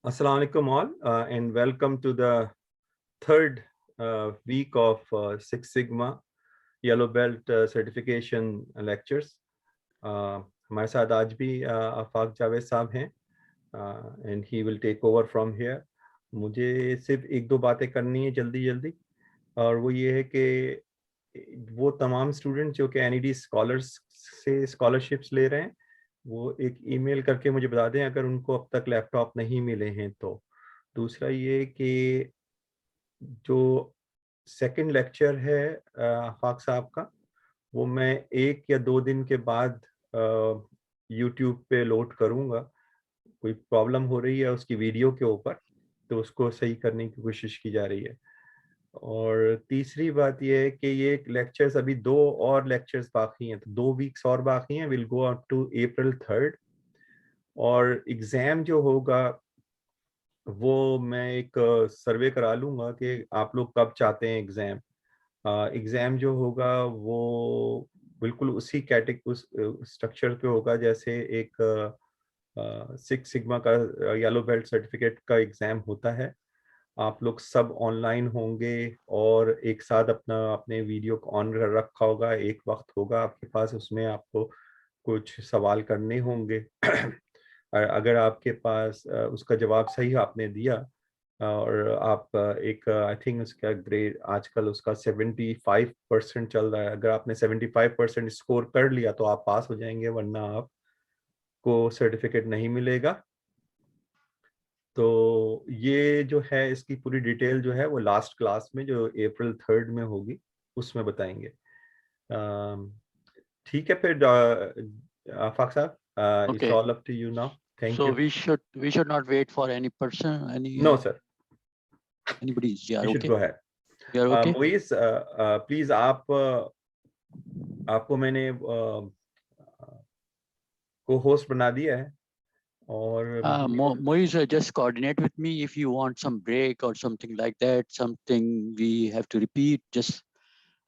Assalamu alaikum all, and welcome to the third week of Six Sigma Yellow Belt certification lectures. हमारे साथ आज भी आफाक जावेद साहब हैं, and he will take over from here. मुझे सिर्फ एक दो बातें करनी है जल्दी, और वो ये है कि वो तमाम स्टूडेंट जो कि NED स्कॉलर्स से स्कॉलरशिप्स ले रहे हैं, वो एक ईमेल करके मुझे बता दें अगर उनको अब तक लैपटॉप नहीं मिले हैं तो। दूसरा ये कि जो सेकंड लेक्चर है आफाक साहब का, वो मैं 1 या 2 दिन के बाद यूट्यूब पे लोड करूँगा। कोई प्रॉब्लम हो रही है उसकी वीडियो के ऊपर, तो उसको सही करने की कोशिश की जा रही है। और तीसरी बात यह है कि ये लेक्चर्स, अभी 2 और लेक्चर्स बाकी हैं, तो 2 वीक्स और बाकी हैं, will go up to April 3rd। और एग्ज़ाम जो होगा वो मैं एक सर्वे करा लूँगा कि आप लोग कब चाहते हैं एग्ज़ाम। एग्ज़ाम जो होगा वो बिल्कुल उसी उस स्ट्रक्चर पे होगा जैसे एक सिक्स सिग्मा का येलो बेल्ट सर्टिफिकेट का एग्ज़ाम होता है। आप लोग सब ऑनलाइन होंगे और एक साथ अपने वीडियो को ऑन रखा होगा, एक वक्त होगा आपके पास, उसमें आपको कुछ सवाल करने होंगे। अगर आपके पास उसका जवाब सही आपने दिया और आप एक आई थिंक उसका ग्रेड आजकल उसका 75% चल रहा है, अगर आपने 75% स्कोर कर लिया तो आप पास हो जाएंगे, वरना आपको सर्टिफिकेट नहीं मिलेगा। तो ये जो है इसकी पूरी डिटेल जो है वो लास्ट क्लास में जो April 3rd में होगी उसमें बताएंगे। ठीक है, फिर आफाक साहब, it's Okay, all up to you now. Thank so you. we should not wait for any person, no sir, anybody. Yeah, you should okay. Go ahead. You are okay. Moiz, please आपको मैंने को होस्ट बना दिया है, और Moise, just coordinate with me if you want some break or something like that, something we have to repeat, just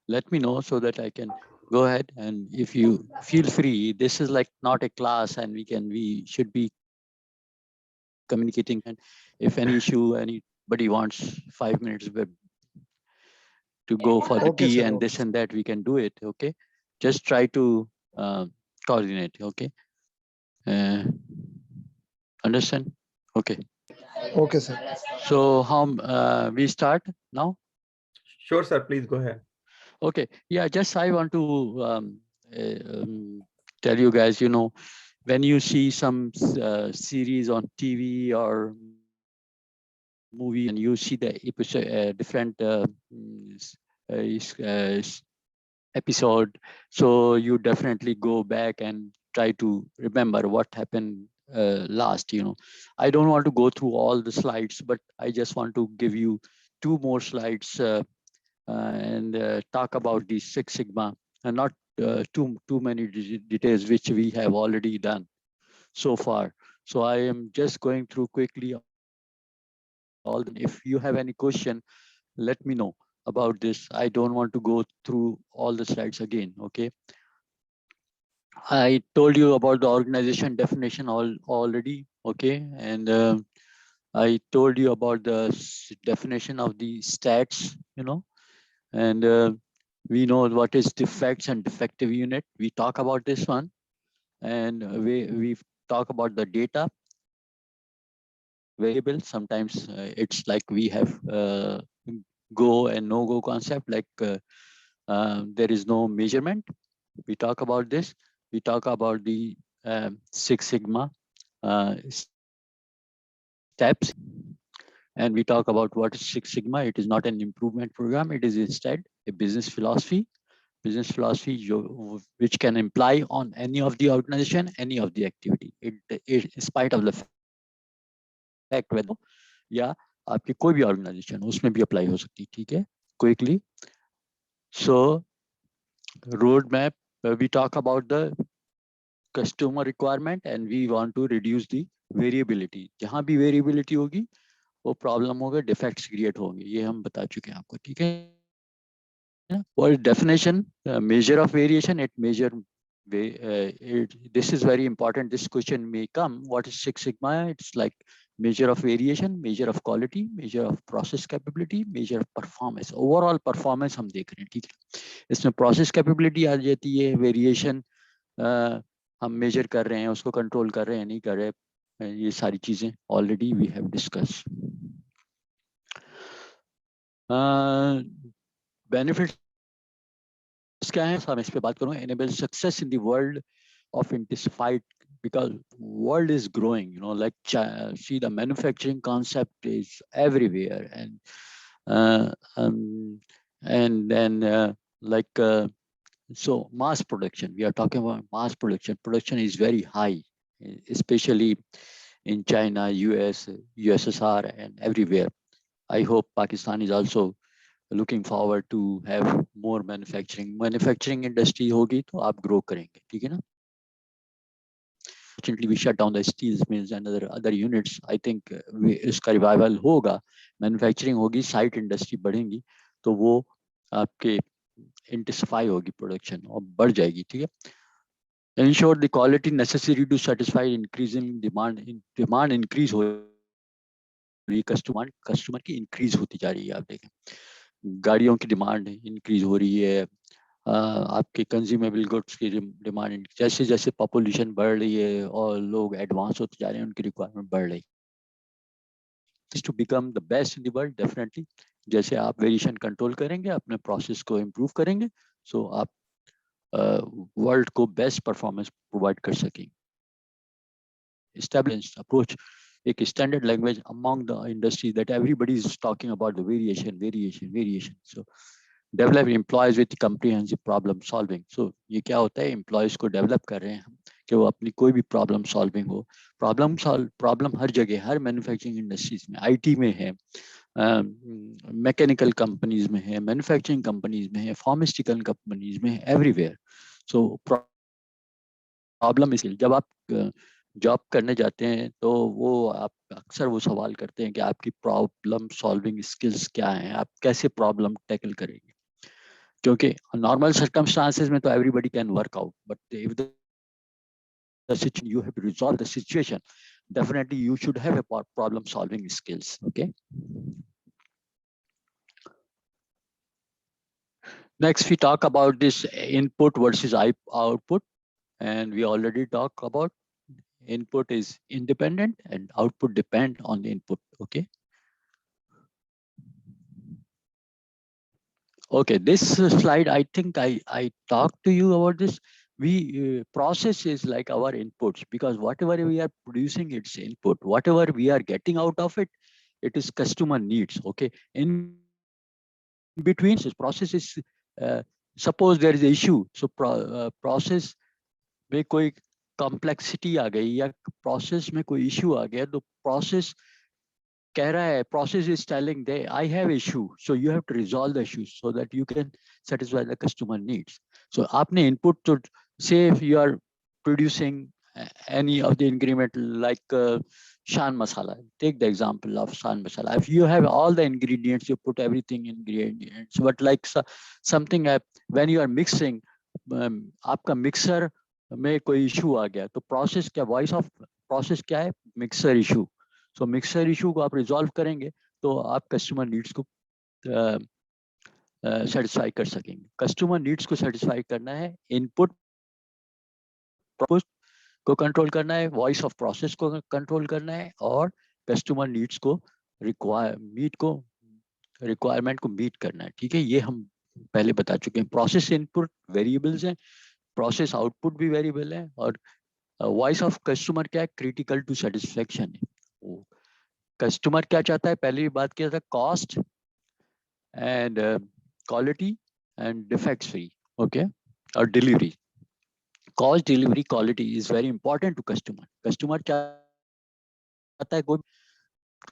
let me know so that I can go ahead. And if you feel free, this is like not a class and we should be communicating. And if any issue, anybody wants 5 minutes to go for the tea and this and that, we can do it, okay? Just try to coordinate, okay? Understand? Okay. Okay, sir. So how we start now? Sure, sir. Please go ahead. Okay. Yeah, just I want to tell you guys, when you see some series on TV or movie and you see the episode, different episode, so you definitely go back and try to remember what happened last. I don't want to go through all the slides, but I just want to give you 2 more slides and talk about the Six Sigma, and not too many details which we have already done so far. So I am just going through quickly all. If you have any question, let me know about this. I don't want to go through all the slides again, okay? I told you about the organization definition already, okay? And I told you about the definition of the stats, and we know what is defects and defective unit. We talk about this one, and we talk about the data variable. Sometimes it's like we have go and no go concept, like there is no measurement. We talk about this. We talk about the Six Sigma steps, and we talk about what is Six Sigma. It is not an improvement program. It is instead a business philosophy. Business philosophy which can imply on any of the organization, any of the activity. In spite of the fact whether या आपकी कोई भी organisation उसमें भी apply हो सकती है. ठीक है, quickly. So roadmap, we talk about the customer requirement and we want to reduce the variability. जहाँ भी variability होगी वो problem होगा, defects create होंगे. ये हम बता चुके हैं आपको. ठीक है. Well, definition, measure of variation, this is very important. This question may come. What is Six Sigma? It's like measure of variation, measure of quality, measure of process capability, measure of performance. Overall performance हम देख रहे हैं. ठीक है. इसमें process capability आ जाती है, variation हम measure कर रहे हैं, उसको control कर रहे हैं, नहीं कर रहे. ये सारी चीजें already we have discussed. Benefits क्या है, हम इस पे बात करूँ. Enable success in the world of intensified, because world is growing, like see the manufacturing concept is everywhere, and then like so mass production, we are talking about mass production is very high, especially in China, US, USSR and everywhere. I hope Pakistan is also looking forward to have more manufacturing industry होगी तो आप grow करेंगे. ठीक है ना. Fortunately, we shut down the steel mills and other units. I think इसका revival होगा, manufacturing होगी, site industry बढ़ेंगी, तो वो आपके intensify होगी production और बढ़ जाएगी. ठीक है. Ensure the quality necessary to satisfy increasing demand. Demand increase हो रही, customer की increase होती जा रही है. आप देखें गाड़ियों की डिमांड इंक्रीज हो रही है, आपके कंज्यूमेबल गुड्स की डिमांड, जैसे जैसे पॉपुलेशन बढ़ रही है और लोग एडवांस होते जा रहे हैं, उनकी रिक्वायरमेंट बढ़ रही है. To become the best in the world, definitely जैसे आप वेरिएशन कंट्रोल करेंगे, अपने प्रोसेस को इम्प्रूव करेंगे, सो आप वर्ल्ड को बेस्ट परफॉर्मेंस प्रोवाइड कर सकेंगे. Established approach, एक standard language among the industry that everybody is talking about the variation. So develop employees with comprehensive problem solving. So ये क्या होता है, employees को develop कर रहे हैं हम कि वो अपनी कोई भी problem solving हो. Problem हर जगह, हर manufacturing industries में, IT में है, mechanical companies में है, manufacturing companies में है, pharmaceutical companies में है, everywhere. So problem is जब आप जॉब करने जाते हैं तो वो आप अक्सर वो सवाल करते हैं कि आपकी प्रॉब्लम सॉल्विंग स्किल्स क्या हैं, आप कैसे प्रॉब्लम टैकल करेंगे. क्योंकि नॉर्मल सर्कमस्टांसेस में तो everybody can work out, but if the situation you have to resolve the situation, definitely you should have a problem solving skills. Okay, next we talk about this input versus output, and we already talked about input is independent and output depend on the input. Okay. Okay, this slide, I think I talked to you about this. We process is like our inputs, because whatever we are producing, it's input. Whatever we are getting out of it, it is customer needs. Okay, in between this process is suppose there is an issue, so process में कोई complexity आ गई या process में कोई issue आ गया, तो process कह रहा है, process is telling they I have issue, so you have to resolve the issue so that you can satisfy the customer needs. So आपने input to say if you are producing any of the ingredient like shan masala, take the example of shan masala. If you have all the ingredients, you put everything in ingredients, but like something when you are mixing, आपका mixer में कोई issue आ गया, तो process क्या, voice of process क्या है, mixer issue. सो mixer issue को आप रिजॉल्व करेंगे तो आप कस्टमर नीड्स को सेटिस्फाई कर सकेंगे। कस्टमर नीड्स को सेटिस्फाई करना है, इनपुट को कंट्रोल करना है, वॉइस ऑफ प्रोसेस को कंट्रोल करना है, और कस्टमर नीड्स को रिक्वायरमेंट को मीट करना है। ठीक है, ये हम पहले बता चुके हैं। प्रोसेस इनपुट वेरिएबल्स हैं, प्रोसेस आउटपुट भी वेरिएबल है, और वॉइस ऑफ कस्टमर क्या है, क्रिटिकल टू सेटिस्फेक्शन है। कस्टमर क्या चाहता है, पहले भी बात किया था, cost and quality and defects free, okay, और delivery. Cost, delivery, quality is very important to customer. Customer चाहता है कोई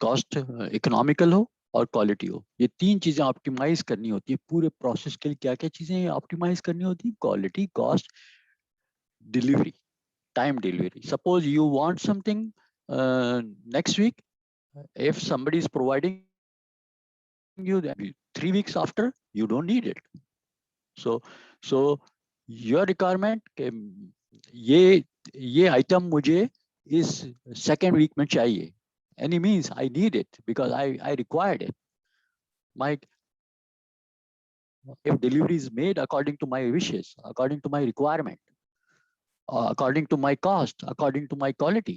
कॉस्ट इकोनॉमिकल हो और क्वालिटी हो, ये तीन चीजें ऑप्टिमाइज करनी होती है पूरे प्रोसेस के लिए। क्या क्या चीजें ऑप्टिमाइज करनी होती है, quality, cost, delivery, time delivery. Suppose you want something next week, if somebody is providing you that 3 weeks after, you don't need it. So your requirement के ये item मुझे इस second week में चाहिए, any means I need it because I required it. If delivery is made according to my wishes, according to my requirement, according to my cost, according to my quality.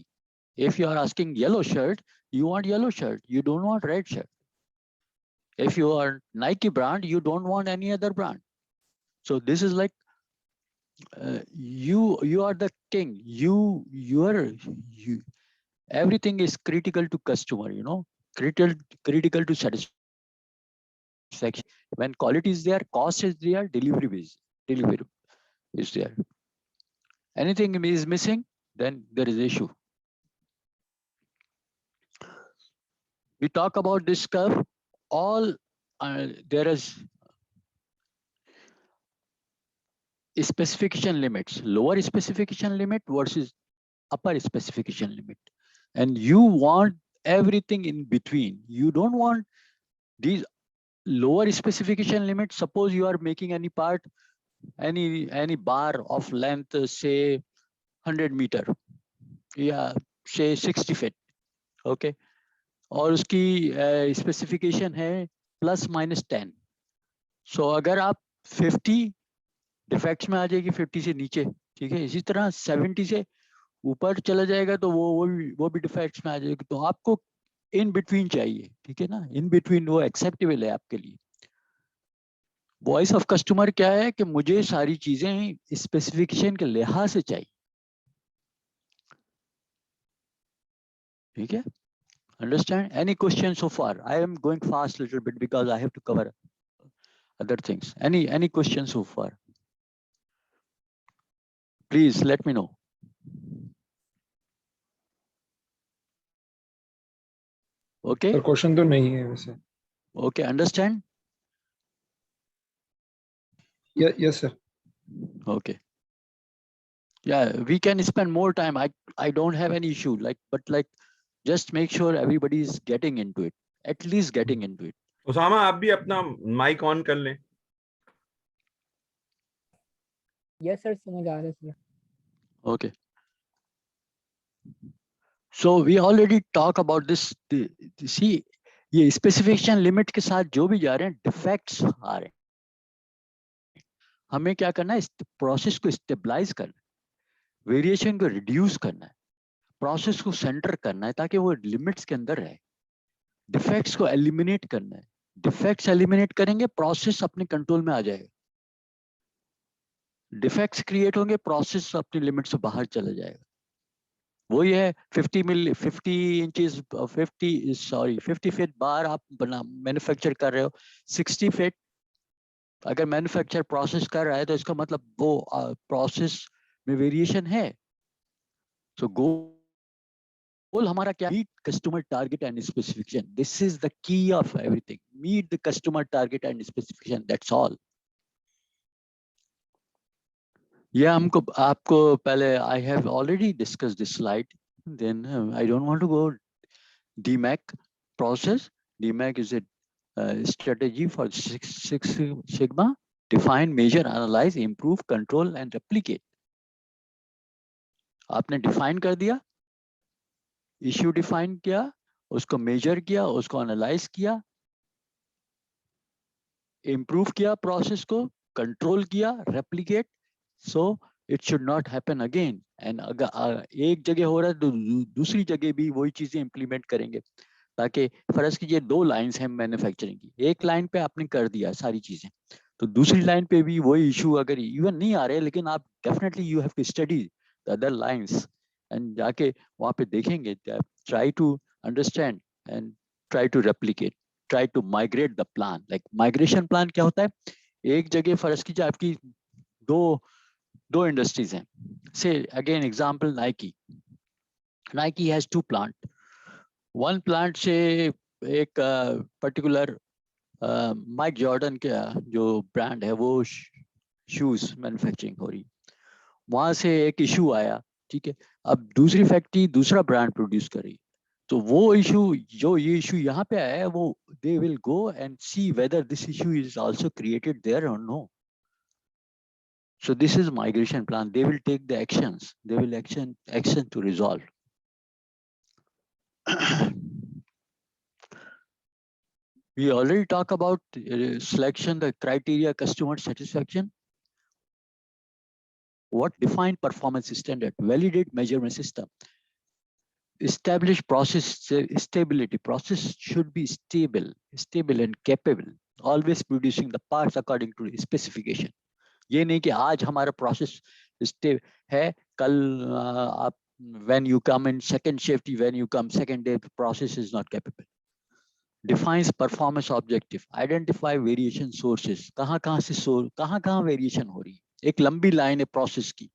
If you are asking yellow shirt, you want yellow shirt, you don't want red shirt. If you are Nike brand, you don't want any other brand. So this is like you are the king. Everything is critical to customer, you know, critical to satisfaction. When quality is there, cost is there, delivery is there. Anything is missing, then there is issue. We talk about this curve, all there is specification limits, lower specification limit versus upper specification limit. And you want everything in between. You don't want these lower specification limits. Suppose you are making any part, any bar of length, say 100 meter, yeah, say 60 feet, okay, और उसकी specification है ±10। सो अगर आप 50 defects में आ जाएगी, 50 से नीचे, ठीक है, इसी तरह 70 से ऊपर चला जाएगा तो वो भी डिफेक्ट्स में आ जाएगी। तो आपको इन बिटवीन चाहिए, ठीक है ना, इन बिटवीन वो एक्सेप्टेबल है आपके लिए। वॉइस ऑफ कस्टमर क्या है कि मुझे सारी चीजें स्पेसिफिकेशन के लिहाज से चाहिए, ठीक है। Understand? Any questions so far? I am going fast a little bit because I have to cover other things. Any questions so far? Please let me know. Okay. Sir, question तो नहीं है वैसे. Okay, understand? Yes sir. Okay. Yeah, we can spend more time. I don't have any issue. But just make sure everybody is getting into it. At least getting into it. Usama, आप भी अपना mic on कर लें। Yes sir, समझ आ रहा है sir. Okay. So we already talk about this. See, ये specification limit के साथ जो भी जा रहे हैं, डिफेक्ट्स आ रहे हैं। हमें क्या करना है, प्रोसेस को स्टेबलाइज करना है, वेरिएशन को रिड्यूस करना है, प्रोसेस को सेंटर करना है ताकि वो लिमिट्स के अंदर रहे, डिफेक्ट्स को एलिमिनेट करना है। डिफेक्ट्स एलिमिनेट करेंगे, प्रोसेस अपने कंट्रोल में आ जाएगा। डिफेक्ट्स क्रिएट होंगे, प्रोसेस अपनी लिमिट से बाहर चला जाएगा। वो ये है 50 फीट बार आप मैन्युफैक्चर कर रहे हो, 60 फीट अगर मैन्युफैक्चर प्रोसेस कर रहा है तो इसका मतलब वो प्रोसेस में वेरिएशन है। सो गोल हमारा क्या, meet customer target and specification. This is the key of everything, meet the customer target and specification, that's all. ये हमको आपको पहले I have already discuss this slide, then I don't want to go DMAC process. DMAC is a strategy for Six Sigma: define, measure, analyze, improve, control and replicate. आपने define कर दिया, issue define किया, उसको major किया, उसको analyse किया, improve किया process को, कंट्रोल किया, replicate, so it should not happen again. And अगर एक जगह हो रहा है तो दूसरी जगह भी वही चीजें इंप्लीमेंट करेंगे, ताकि फर्ज कीजिए 2 लाइंस हैं मैन्युफैक्चरिंग की, एक लाइन पे आपने कर दिया सारी चीजें, तो दूसरी लाइन पे भी वही इशू अगर इवन नहीं आ रहे, लेकिन आप definitely you have to study the other lines and जाके वहां पे देखेंगे, try to understand and try to replicate, try to migrate the plan. Like migration plan क्या होता है, एक जगह फर्ज कीजिए आपकी दो दो इंडस्ट्रीज हैं, से again example Nike, Nike has 2 plant, one plant से एक पर्टिकुलर माइक जॉर्डन का जो ब्रांड है वो शूज मैन्युफैक्चरिंग हो रही, वहां से एक इशू आया, ठीक है, अब दूसरी फैक्ट्री दूसरा ब्रांड प्रोड्यूस कर रही, तो वो इशू, जो ये इशू यहाँ पे आया है, वो they will go and see whether this issue is also created their और no. So this is migration plan. They will take the actions. They will action to resolve. We already talk about selection, the criteria, customer satisfaction. What define performance standard? Validate measurement system. Establish process stability. Process should be stable and capable. Always producing the parts according to specification. ये नहीं कि आज हमारा process है, कल आप when you come in second shift, when you come second day, the process is not capable. Defines performance objective, identify variation sources, कहाँ कहाँ वेरिएशन हो रही है, एक लंबी लाइन है प्रोसेस की,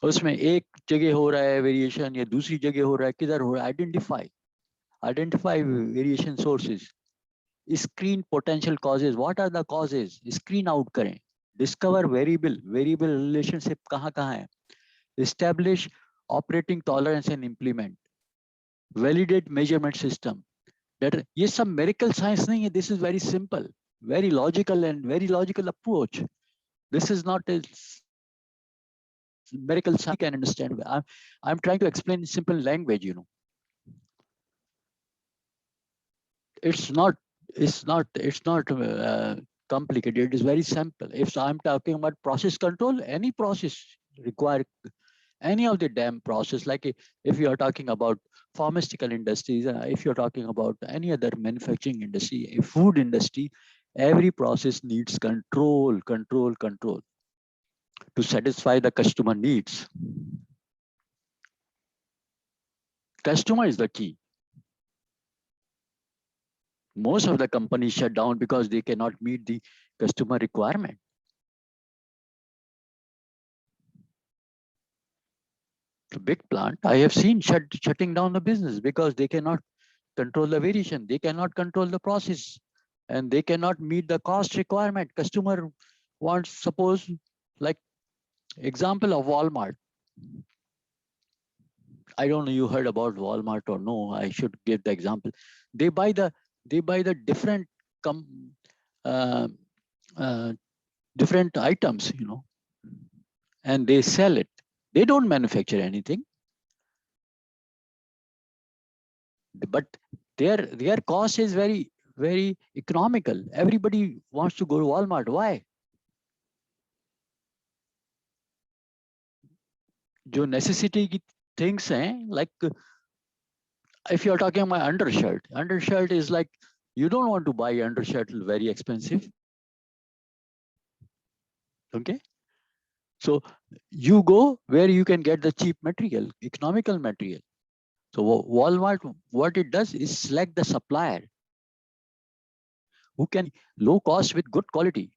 उसमें एक जगह हो रहा है वेरिएशन या दूसरी जगह हो रहा है, किधर हो रहा है, identify variation sources, screen potential causes, what are the causes, screen out करें, डिस्कवर वेरिएबल रिलेशनशिप कहाँ है, establish operating tolerance and implement, validate measurement system. ये सब मेरिकल साइंस नहीं है, this is very simple, very logical approach. This is not a miracle science you can understand. I'm trying to explain in simple language, you know. It's not complicated. It is very simple. If I'm talking about process control, any process require any of the damn process, like if you are talking about pharmaceutical industries, if you're talking about any other manufacturing industry, food industry, every process needs control to satisfy the customer needs. Customer is the key. Most of the companies shut down because they cannot meet the customer requirement. The big plant, I have seen shutting down the business because they cannot control the variation, they cannot control the process, and they cannot meet the cost requirement. Customer wants, suppose, like example of Walmart. I don't know you heard about Walmart or no, I should give the example. They buy the different different items, you know, and they sell it. They don't manufacture anything, but their cost is very economical. Everybody wants to go to Walmart. Why? जो necessity की things हैं, like if you're talking about undershirt is like, you don't want to buy undershirt very expensive. Okay, so you go where you can get the cheap material, economical material. So Walmart, what it does is select the supplier who can low cost with good quality.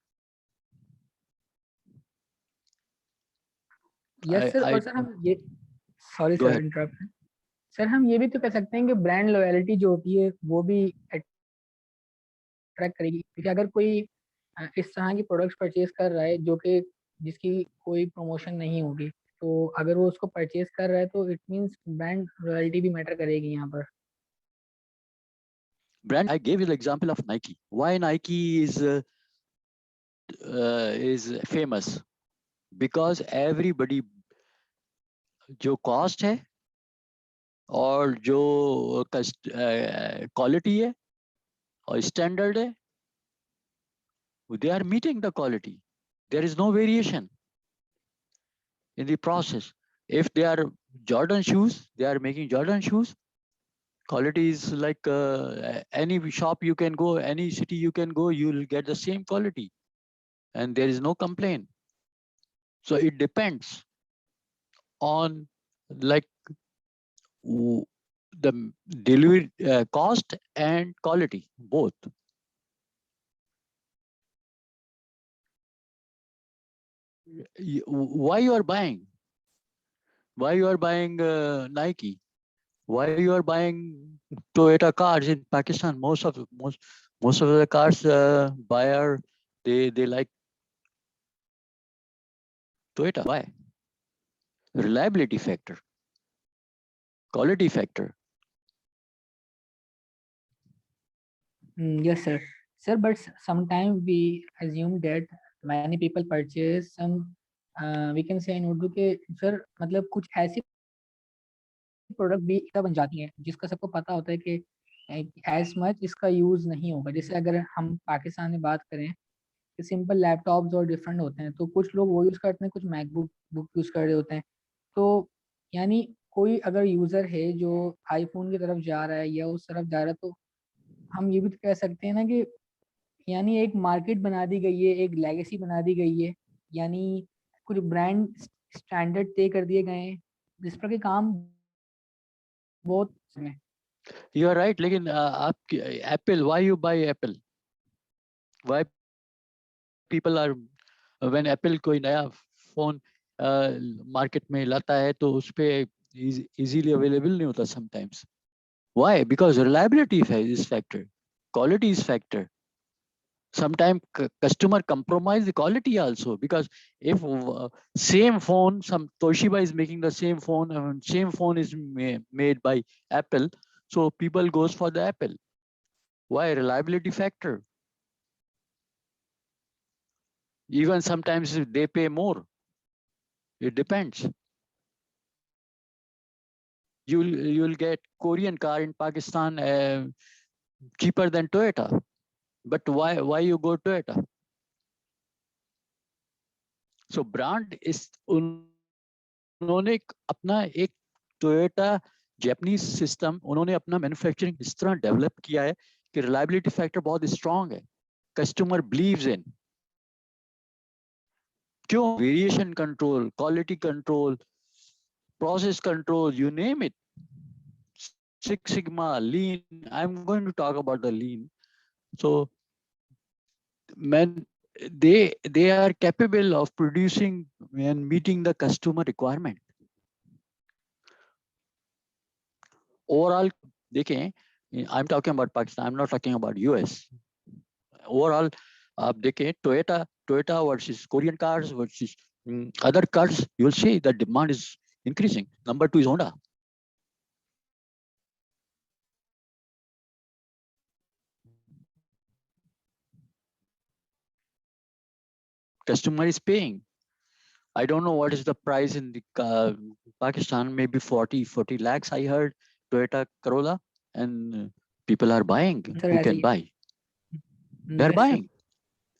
Yes sir, और sir हम ये, sorry sir interruption, sir हम ये भी तो कह सकते हैं कि ब्रांड लॉयल्टी जो होती है वो भी अट्रैक्ट करेगी, क्योंकि अगर कोई इस तरह की प्रोडक्ट्स परचेज कर रहा है जो कि जिसकी कोई प्रमोशन नहीं होगी, तो अगर वो उसको परचेज कर रहा है तो इट मींस ब्रांड लॉयल्टी भी मैटर करेगी यहाँ पर। Brand, I gave you the example of Nike. Why Nike is famous? Because everybody, जो cost है और जो क्वालिटी है और स्टैंडर्ड है, they are meeting the quality. There is no variation in the process. If they are Jordan shoes, they are making Jordan shoes. Quality is like any shop you can go, any city you can go, you will get the same quality, and there is no complaint. So it depends on like the delivery cost and quality, both. Why you are buying? Why you are buying Nike? Why you are buying Toyota cars in Pakistan? Most of the cars buyer they like Toyota. Why? Reliability factor, quality factor. Yes, sir. Sir, but sometimes we assume that many people purchase some, we can say in Urdu के sir मतलब कुछ ऐसी product भी बन जाती हैं जिसका सबको पता होता है कि एज मच इसका यूज नहीं होगा। जैसे अगर हम पाकिस्तान में बात करें कि सिंपल लैपटॉप्स और डिफरेंट होते हैं, तो कुछ लोग वो यूज करते हैं, कुछ मैकबुक बुक यूज कर रहे होते हैं। तो यानी कोई अगर यूजर है जो आईफोन की तरफ जा रहा है या उस तरफ जा रहा है, तो हम ये भी तो कह सकते हैं ना कि यानी एक मार्केट बना दी गई है, एक लेगेसी बना दी गई है, यानी कुछ ब्रांड स्टैंडर्ड तय कर दिए गए हैं जिस पर के काम बहुत समय। You are right. लेकिन आप Apple, why you buy Apple? Why people are when Apple कोई नया फोन मार्केट में लाता है तो उस पे easily available नहीं होता sometimes. Why? Because reliability is factor, quality is factor. Sometimes customer compromise the quality also, because if same phone, some Toshiba is making the same phone and same phone is made by Apple, so people goes for the Apple. Why? Reliability factor. Even sometimes they pay more. It depends. You'll get Korean car in Pakistan cheaper than Toyota. But why you go Toyota? So brand is उन्होंने अपना एक Toyota Japanese system, उन्होंने अपना manufacturing इस तरह develop किया है कि रिलायबिलिटी फैक्टर बहुत स्ट्रांग है, कस्टमर बिलीव्स इन। क्यों? Variation control, quality control, process control, you name it. Six Sigma, lean. I'm going to talk about the lean. So they are capable of producing and meeting the customer requirement. Overall, देखें, I'm talking about Pakistan, I'm not talking about US. Overall, आप देखें Toyota versus Korean cars versus other cars, you will see the demand is increasing. Number 2 is Honda. Customer is paying. I don't know what is the price in the Pakistan, maybe 40 lakhs I heard, Toyota Corolla, and people are buying. Sir, Who can buy? They're yes, sir. buying.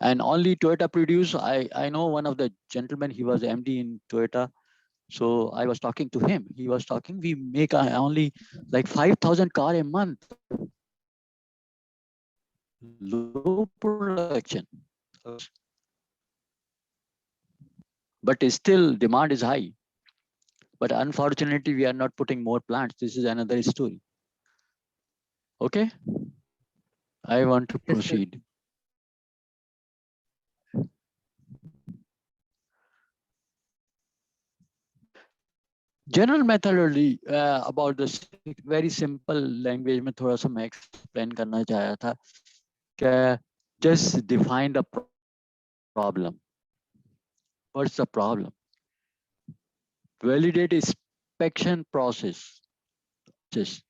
And only Toyota produce. I know one of the gentlemen, he was MD in Toyota. So I was talking to him. He was talking, we make only like 5,000 car a month. Low production. But still demand is high. But unfortunately, we are not putting more plants. This is another story. Okay. I want to proceed. General methodology about this very simple language में थोड़ा सा मैं explain करना चाहा था कि just define the problem. What's the problem? Validate inspection process. Just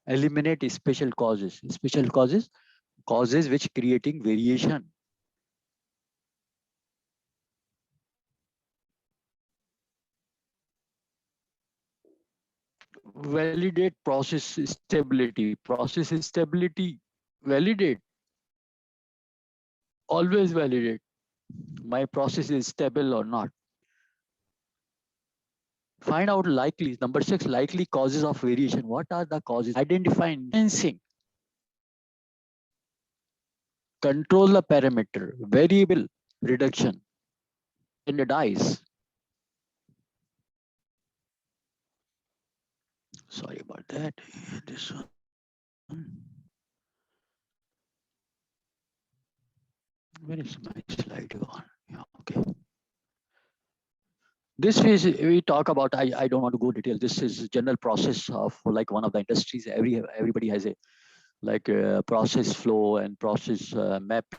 eliminate special causes. Special causes which creating variation. validate process stability. Process stability, validate. Always validate. My process is stable or not. Find out likely. Number 6, likely causes of variation. What are the causes? Identify sensing. Control the parameter. Variable reduction. Standardize. Sorry about that. This one. Where is my slide gone? Yeah, okay. This is we talk about. I don't want to go detail. This is general process of like one of the industries. Everybody has a like process flow and process mapping.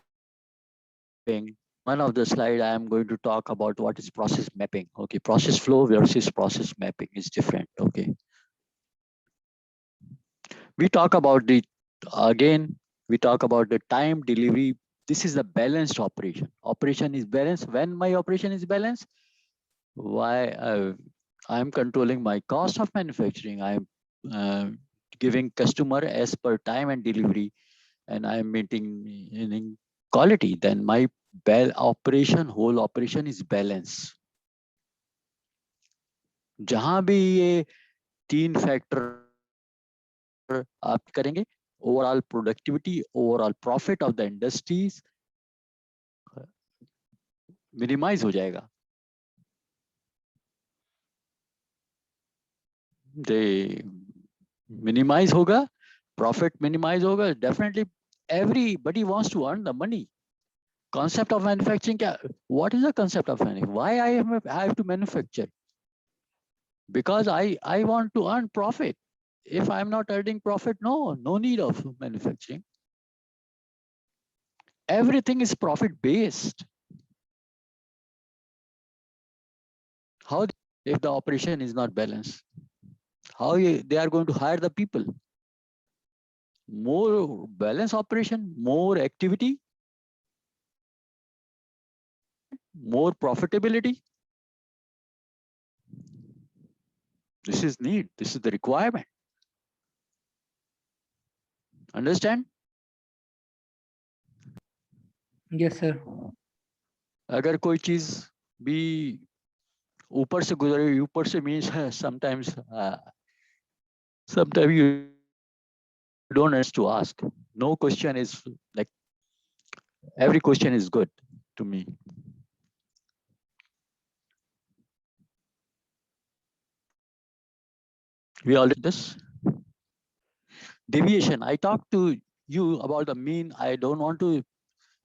One of the slide I am going to talk about what is process mapping. Okay, process flow versus process mapping is different. Okay, we talk about the again. We talk about the time delivery. This is a balanced operation. Operation is balanced. When my operation is balanced, why I'm controlling my cost of manufacturing. I'm giving customer as per time and delivery, and I'm maintaining quality. Then my whole operation is balanced. जहां भी ये 3 factor आप करेंगे, overall productivity, overall profit of the industries minimize हो जाएगा. Minimize होगा, profit minimize होगा. Definitely everybody wants to earn the money. Concept of manufacturing, what is the concept of manufacturing? Why I have to manufacture? Because I want to earn profit. If I'm not earning profit, no need of manufacturing. Everything is profit based. How, if the operation is not balanced, how they are going to hire the people? More balanced operation, more activity, more profitability. This is need. This is the requirement. Understand? Yes, sir. अगर कोई चीज भी ऊपर से गुजरे, ऊपर से means sometimes you don't have to ask. No question is like, every question is good to me. We already this deviation. I talked to you about the mean. I don't want to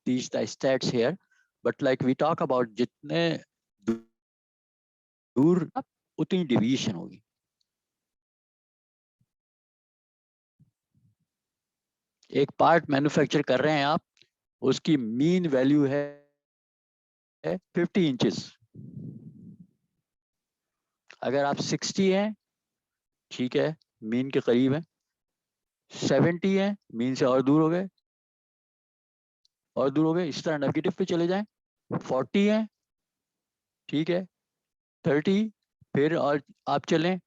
teach the stats here, but like we talk about जितने दूर उतनी deviation होगी. एक part manufacture कर रहे हैं आप, उसकी मीन वैल्यू है 50 इंचेस. अगर आप 60 हैं, ठीक है, मीन के करीब है. 70 है, मीन से और दूर हो गए, और दूर हो गए. इस तरह नेगेटिव पे चले जाएं. 40 है, ठीक है, 30, फिर और आप चलें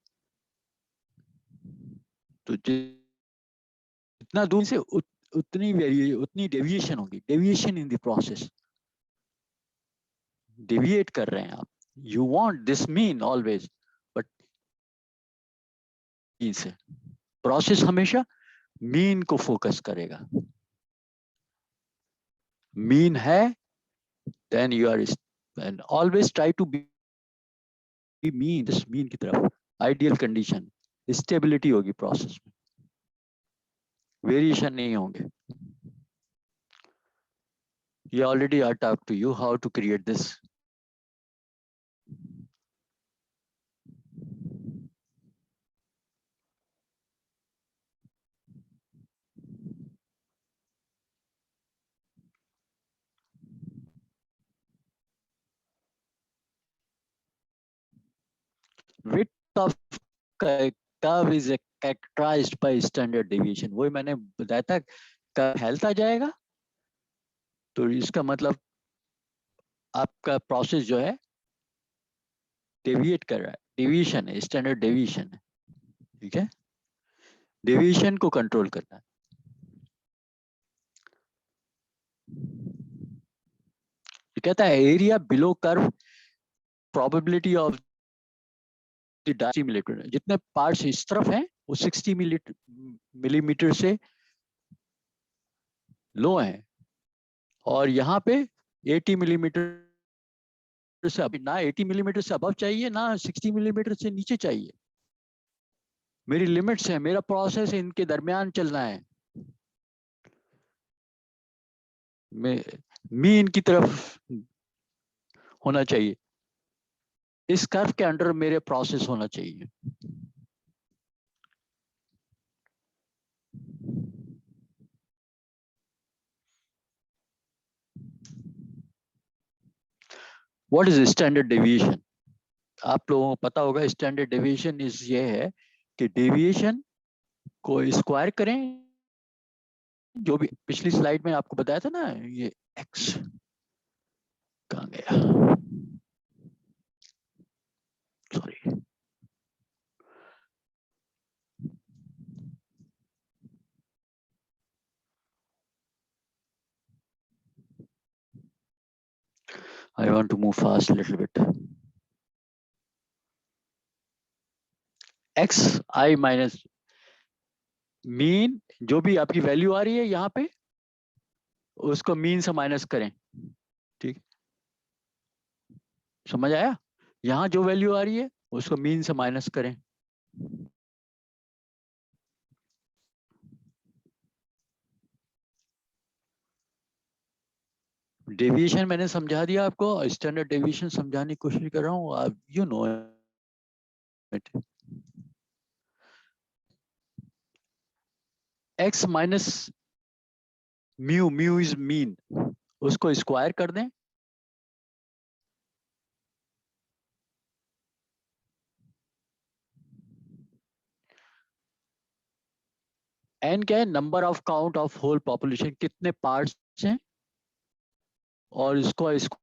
तो जितना दूर से उतनी डेविएशन होगी. Deviation in the process, deviate कर रहे हैं आप. You want this mean always, but mean से प्रोसेस हमेशा मीन को फोकस करेगा. मीन है, then you are, and always try to be mean, this mean की तरफ. आइडियल कंडीशन, स्टेबिलिटी होगी प्रोसेस में, वेरिएशन नहीं होंगे. ये already I talk to you how to create this. Width of curve is characterized by standard deviation. वही मैंने बताया था, कर्व फैलता जाएगा तो इसका मतलब आपका प्रोसेस जो है डेविएट कर रहा है. डेविएशन है, स्टैंडर्ड डेविएशन है. ठीक है, डेविएशन को कंट्रोल करना है। ये कहता है area below curve probability of the 60 millimetre, जितने पार्ट्स इस तरफ हैं वो 60 मिलीमीटर से लो हैं, और यहाँ पे 80 मिलीमीटर से अभी ना 80 मिलीमीटर से अबव चाहिए ना 60 मिलीमीटर से नीचे चाहिए। मेरी लिमिट्स है, मेरा प्रोसेस इनके दरमियान चलना है, मीन की तरफ होना चाहिए, इस कर्व के अंडर मेरे प्रोसेस होना चाहिए। What is standard deviation? आप लोगों को पता होगा स्टैंडर्ड डेविएशन इज ये है कि डेविएशन को स्क्वायर करें, जो भी पिछली स्लाइड में आपको बताया था ना, ये एक्स कहाँ गया, sorry, I want to move fast a little bit. X I minus mean, जो भी आपकी वैल्यू आ रही है यहाँ पे उसको मीन से माइनस करें। ठीक, समझ आया? यहाँ जो वैल्यू आ रही है उसको मीन से माइनस करें। डेविएशन मैंने समझा दिया आपको, स्टैंडर्ड डेविएशन समझाने की कोशिश कर रहा हूँ, आप you know it. X minus mu, mu is mean, उसको स्क्वायर कर दें, एन क्या है, number of count of whole population, कितने पार्ट्स हैं, और इसको स्क्वायर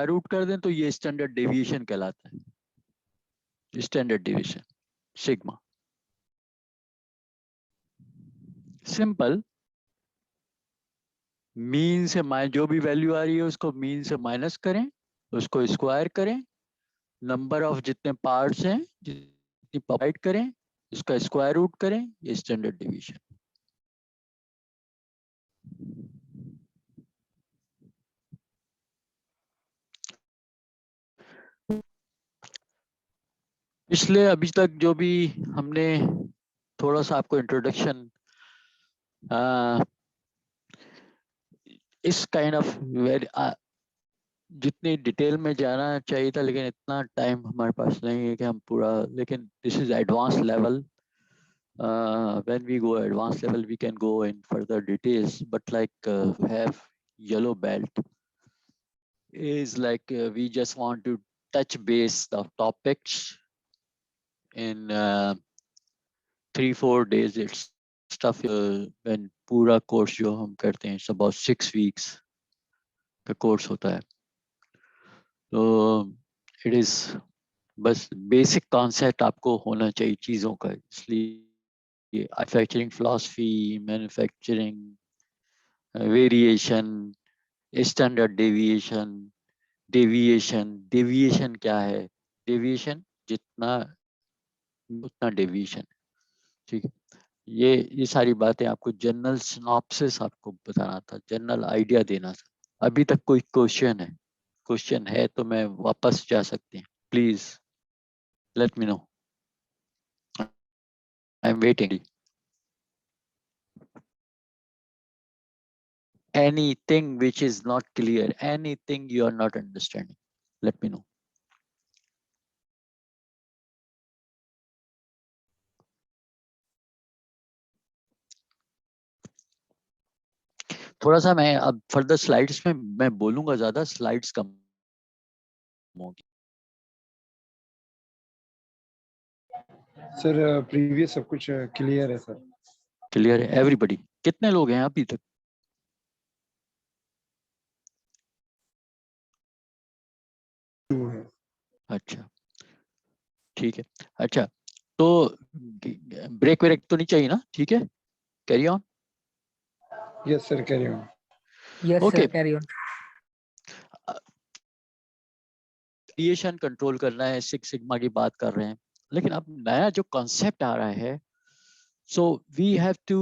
रूट कर दें तो ये स्टैंडर्ड डेविएशन कहलाता है। Standard deviation sigma, simple, mean से जो भी वैल्यू आ रही है उसको मीन से माइनस करें, उसको स्क्वायर करें, नंबर ऑफ जितने पार्ट्स हैं जितनी डिवाइड करें, इसका स्क्वायर रूट करें, ये स्टैंडर्ड डेविएशन। इसलिए अभी तक जो भी हमने थोड़ा सा आपको इंट्रोडक्शन इस काइंड ऑफ जितनी डिटेल में जाना चाहिए था, लेकिन इतना टाइम हमारे पास नहीं है कि हम पूरा, लेकिन this is advance level. When we go advanced level we can go in further details, but like have yellow belt is like we just want to touch base the topics in 3-4 days. It's stuff when पूरा course जो हम करते हैं it's about 6 weeks का course होता है, तो it is बस बेसिक कॉन्सेप्ट आपको होना चाहिए चीज़ों का। इसलिए manufacturing philosophy, manufacturing variation, standard deviation, deviation क्या है, डेविएशन जितना उतना डेविएशन, ठीक है। ये सारी बातें आपको जनरल सिनॉप्सिस आपको बताना था, जनरल आइडिया देना था। अभी तक कोई क्वेश्चन है तो मैं वापस जा सकते हैं, please let me know, I am waiting. Anything which is not clear, anything you are not understanding, let me know. थोड़ा सा मैं अब फर्दर स्लाइड्स में मैं बोलूंगा, ज्यादा स्लाइड्स कम होगी। सर प्रीवियस सब कुछ क्लियर है सर। क्लियर है एवरीबॉडी? कितने लोग हैं अभी तक? टू है। अच्छा ठीक है। अच्छा तो ब्रेक व्रेक तो नहीं चाहिए ना? ठीक है, carry on. Yes, sir. Carry on. Yes, Okay. sir, carry on. Creation control करना है, सिक्स सिग्मा की बात कर रहे हैं, लेकिन अब नया जो कॉन्सेप्ट आ रहा है, सो वी हैव टू,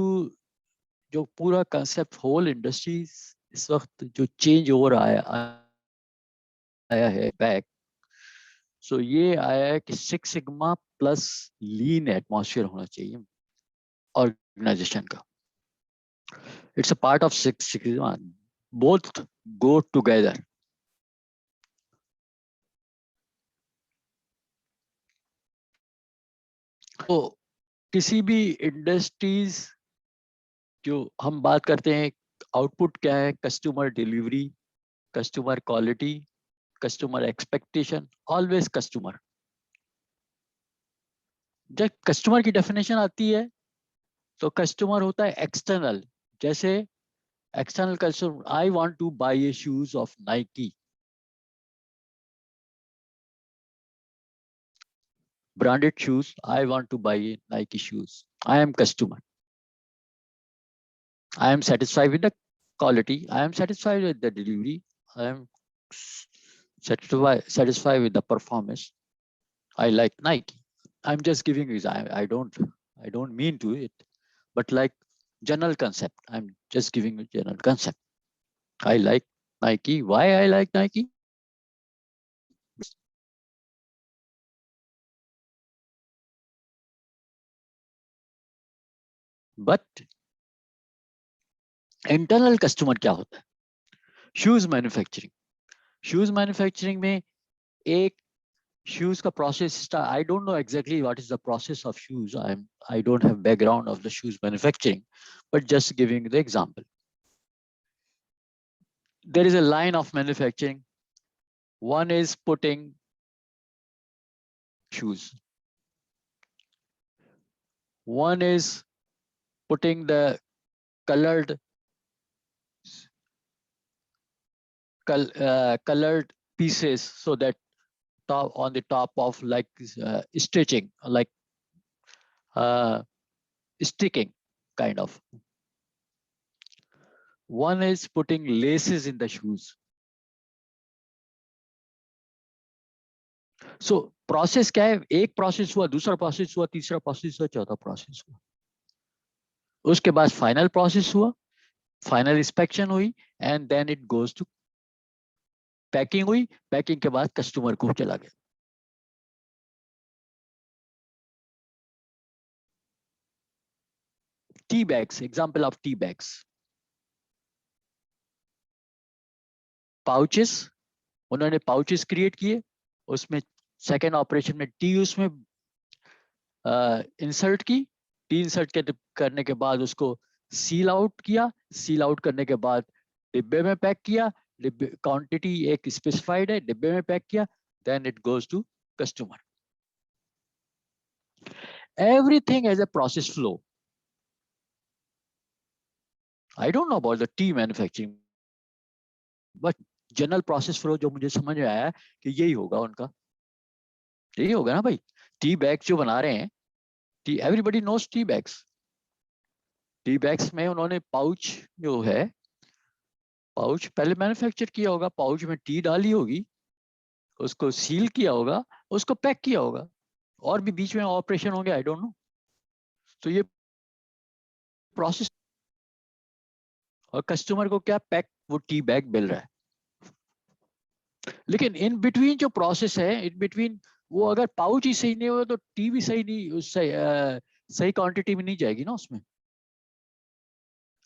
जो पूरा कॉन्सेप्ट होल इंडस्ट्री इस वक्त जो चेंज हो रहा है, आया है बैक, सो ये आया है कि सिक्स सिग्मा प्लस लीन एटमॉस्फेयर होना चाहिए ऑर्गेनाइजेशन का। It's a part of six sigma, both go together. तो किसी भी इंडस्ट्रीज, जो हम बात करते हैं, आउटपुट क्या है? Customer delivery, customer quality, customer expectation, always customer. जब कस्टमर की डेफिनेशन आती है तो कस्टमर होता है एक्सटर्नल। जैसे external customer, I want to buy a shoes of Nike, branded shoes, I want to buy Nike shoes. I am customer. I am satisfied with the quality. I am satisfied with the delivery. I am satisfied with the performance. I like Nike. I'm just giving you. I don't mean to it, but like general concept. I'm just giving you general concept. I like Nike. Why I like Nike? But internal customer क्या होता है? Shoes manufacturing. Shoes manufacturing में एक shoes ka process start. I don't know exactly what is the process of shoes. I don't have background of the shoes manufacturing, but just giving the example. There is a line of manufacturing. One is putting shoes. One is putting the colored colored pieces, so that top on the top of like stitching, like sticking kind of. One is putting laces in the shoes. So process क्या है? एक process हुआ, दूसरा process हुआ, तीसरा process हुआ, चौथा process हुआ, उसके बाद फाइनल प्रोसेस हुआ, फाइनल इंस्पेक्शन हुई, and then it goes to packing हुई, पैकिंग के बाद कस्टमर को चला गया। Tea bags, example of tea bags, pouches, उन्होंने पाउचेस क्रिएट किए, उसमें सेकेंड ऑपरेशन में टी उसमें इंसर्ट की, टी इंसर्ट करने के बाद उसको सील आउट किया, सील आउट करने के बाद डिब्बे में पैक किया, डिब्बे क्वांटिटी एक स्पेसिफाइड है, डिब्बे में पैक किया, then it goes to customer. Everything as a process flow. I don't know about the tea manufacturing, but general process flow जो मुझे समझ में आया कि यही होगा उनका, यही होगा ना भाई। टी बैग जो बना रहे हैं, tea, everybody knows tea bags. Tea bags में उन्होंने पाउच जो है, पाउच पहले मैन्युफैक्चर किया होगा, पाउच में टी डाली होगी, उसको सील किया होगा, उसको पैक किया होगा, और भी बीच में ऑपरेशन होंगे, आई डोंट नो। तो ये प्रोसेस, और कस्टमर को क्या पैक, वो टी बैग मिल रहा है। लेकिन इन बिटवीन जो प्रोसेस है, इन बिटवीन, वो अगर पाउच ही सही नहीं हुआ तो टी भी सही नहीं, सही क्वांटिटी में नहीं जाएगी ना उसमें।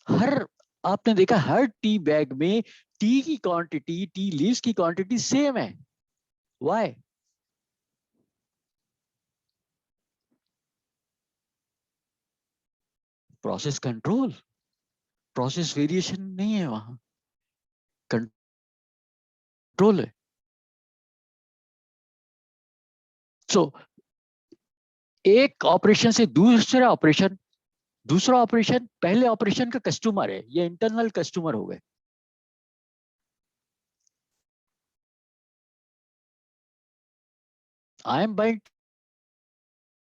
हर, आपने देखा हर टी बैग में टी की क्वांटिटी, टी लीव्स की क्वांटिटी सेम है। Why? Process control, process variation नहीं है वहां, कंट्रोल है। सो एक ऑपरेशन से दूसरा ऑपरेशन, दूसरा ऑपरेशन पहले ऑपरेशन का कस्टमर है, ये इंटरनल कस्टमर हो गए। I am buying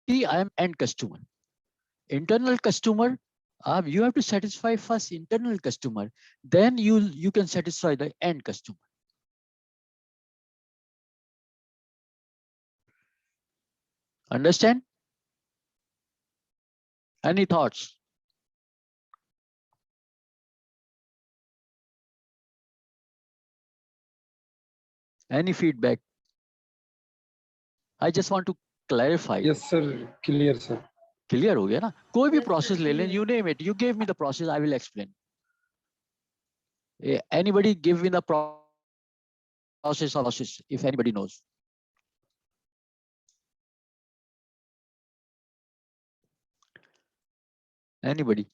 I am end customer. Internal customer, you have to satisfy first internal customer, then you can satisfy the end customer. Understand? Any thoughts? Any feedback? I just want to clarify. Yes, sir. Clear, sir. Clear हो गया ना? कोई भी process ले लें, you name it. You gave me the process, I will explain. Anybody give me the process, if anybody knows. Anybody?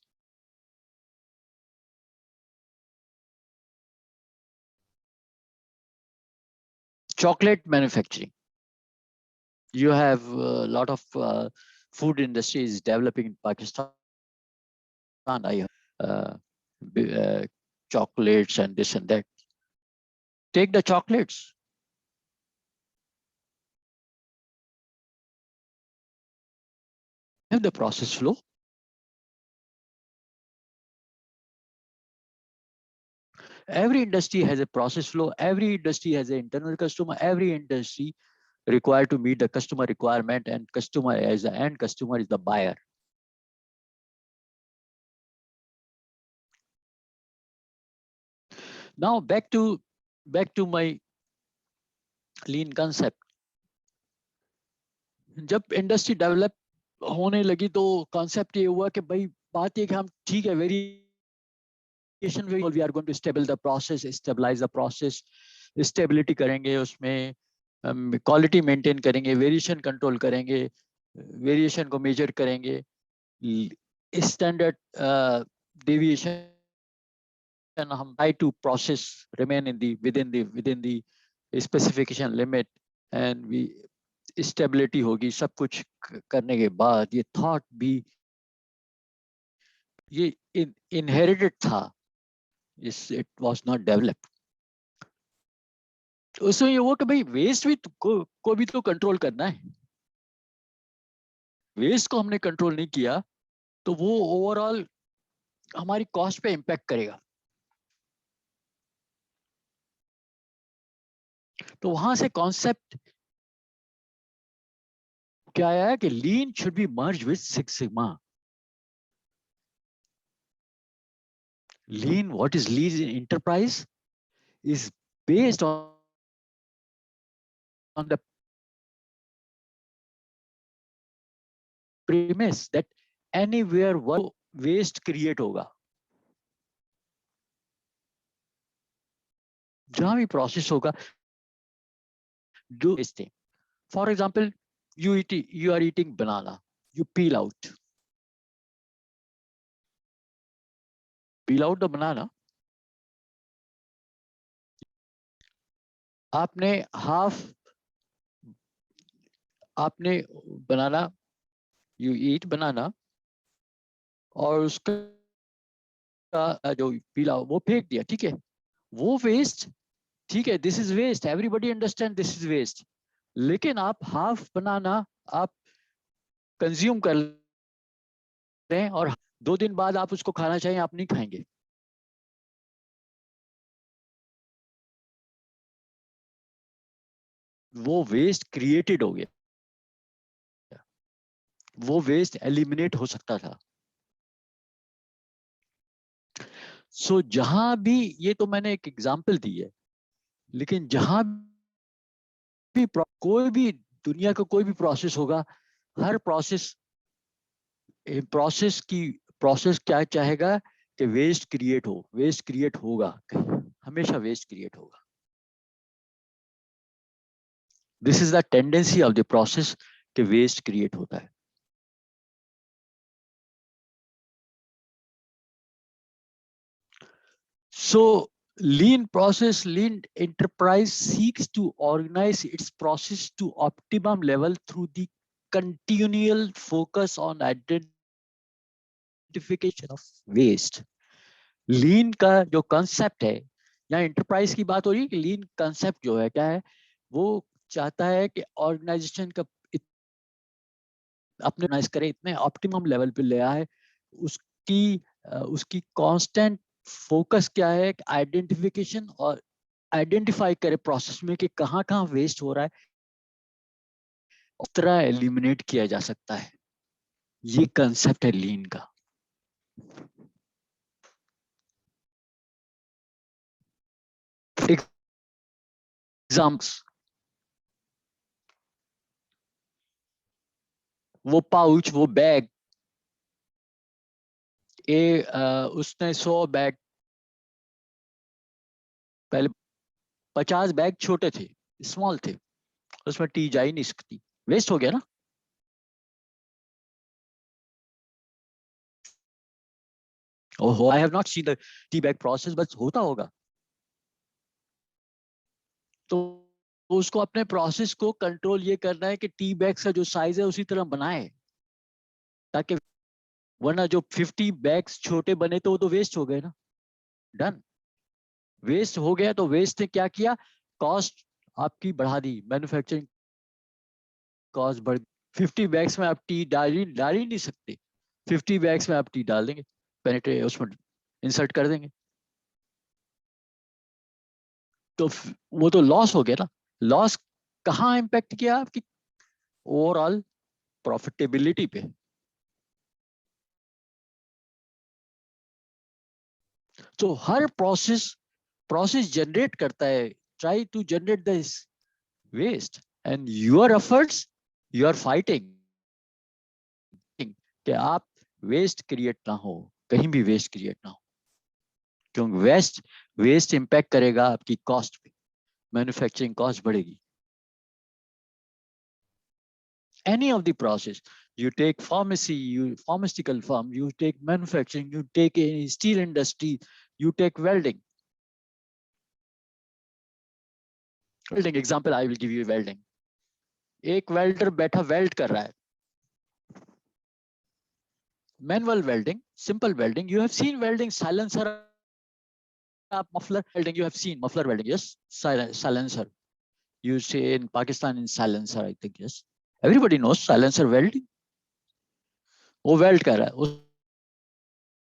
Chocolate manufacturing. You have a lot of food industries developing in Pakistan. I chocolates and this and that. Take the chocolates. Have the process flow. Every industry has a process flow. Every industry has an internal customer. Every industry required to meet the customer requirement, and customer as the end customer is the buyer. Now back to my lean concept. जब industry develop होने लगी तो concept ये हुआ कि भाई बात ये कि हम ठीक है variation we are going to stable the process, stabilize the process, stability करेंगे, उसमें क्वालिटी मेंटेन करेंगे, वेरिएशन कंट्रोल करेंगे, वेरिएशन को मेजर करेंगे, स्टैंडर्ड डेविएशन हम try to process remain in the within the specification limit, and we stability होगी. सब कुछ करने के बाद ये थॉट भी ये इनहेरिटेड था, इट वाज नॉट डेवलप्ड. उसमें ये हुआ कि भाई वेस्ट भी को भी तो कंट्रोल करना है. वेस्ट को हमने कंट्रोल नहीं किया तो वो ओवरऑल हमारी कॉस्ट पे इम्पैक्ट करेगा. तो वहां से कॉन्सेप्ट क्या आया कि lean should be merge with six sigma. Lean, what is lean in enterprise is based on the premise that anywhere waste create होगा. जहां भी process होगा do this thing. For example, you are eating banana, you peel out the banana. आपने banana, you eat banana और उसका जो पीला वो फेंक दिया, ठीक है, वो वेस्ट, ठीक है, this is waste, everybody understand this is waste. लेकिन आप हाफ बनाना आप कंज्यूम कर रहे हैं और 2 दिन बाद आप उसको खाना चाहिए, आप नहीं खाएंगे. वो वेस्ट क्रिएटेड हो गया, वो वेस्ट एलिमिनेट हो सकता था. सो जहां भी, ये तो मैंने एक एग्जांपल दी है, लेकिन जहां भी कोई भी दुनिया का कोई भी प्रोसेस होगा, हर प्रोसेस क्या चाहेगा कि वेस्ट क्रिएट हो, वेस्ट क्रिएट होगा, हमेशा वेस्ट क्रिएट होगा. This is the tendency of the process कि वेस्ट क्रिएट होता है. So lean enterprise seeks to organize its process to optimum level through the continual focus on identification of waste. Lean का जो concept है, यहाँ enterprise की बात हो रही है कि lean concept जो है क्या है, वो चाहता है कि organization का अपने ऑर्गेनाइज करे, इतने ऑप्टिमम लेवल पे ले आए, उसकी कांस्टेंट फोकस क्या है, आइडेंटिफिकेशन, और आइडेंटिफाई करे प्रोसेस में कि कहाँ कहाँ वेस्ट हो रहा है, उस तरह एलिमिनेट किया जा सकता है। ये कंसेप्ट है लीन का। एग्जाम्स, वो पाउच, वो बैग, उसने 100 बैग, पहले 50 बैग छोटे थे, स्मॉल थे, उसमें टी जा ही नहीं सकती, वेस्ट हो गया ना। ओहो, I have not seen the tea bag process, बस होता होगा। तो उसको अपने प्रोसेस को कंट्रोल ये करना है कि टी बैग का जो साइज है उसी तरह बनाए, ताकि, वरना जो 50 बैग्स छोटे बने तो वो तो वेस्ट हो गए ना। डन, वेस्ट हो गया, तो वेस्ट ने क्या किया, कॉस्ट आपकी बढ़ा दी, मैन्युफैक्चरिंग कॉस्ट बढ़, 50 बैग्स में आप टी डाल ही नहीं सकते, 50 बैग्स में आप टी डाल देंगे, पेनिट्रेट उसमें इंसर्ट कर देंगे, तो वो तो लॉस हो गया ना। लॉस कहाँ इम्पैक्ट किया, आपकी ओवरऑल प्रॉफिटेबिलिटी पे। तो हर प्रोसेस जनरेट करता है, try to generate this waste, and your efforts, you are fighting कि आप वेस्ट क्रिएट ना हो, कहीं भी वेस्ट क्रिएट ना हो, क्योंकि वेस्ट इंपैक्ट करेगा आपकी कॉस्ट पे, मैन्युफैक्चरिंग कॉस्ट बढ़ेगी। Any of the process, you take pharmacy, pharmaceutical firm, you take manufacturing, you take a steel industry, you take welding example, I will give you welding. एक welder बैठा weld कर रहा है, manual welding, simple welding, you have seen welding, silencer, muffler welding, you have seen muffler welding, yes, silencer, you say in Pakistan in silencer, I think, yes, everybody knows silencer welding. वो weld कर रहा है,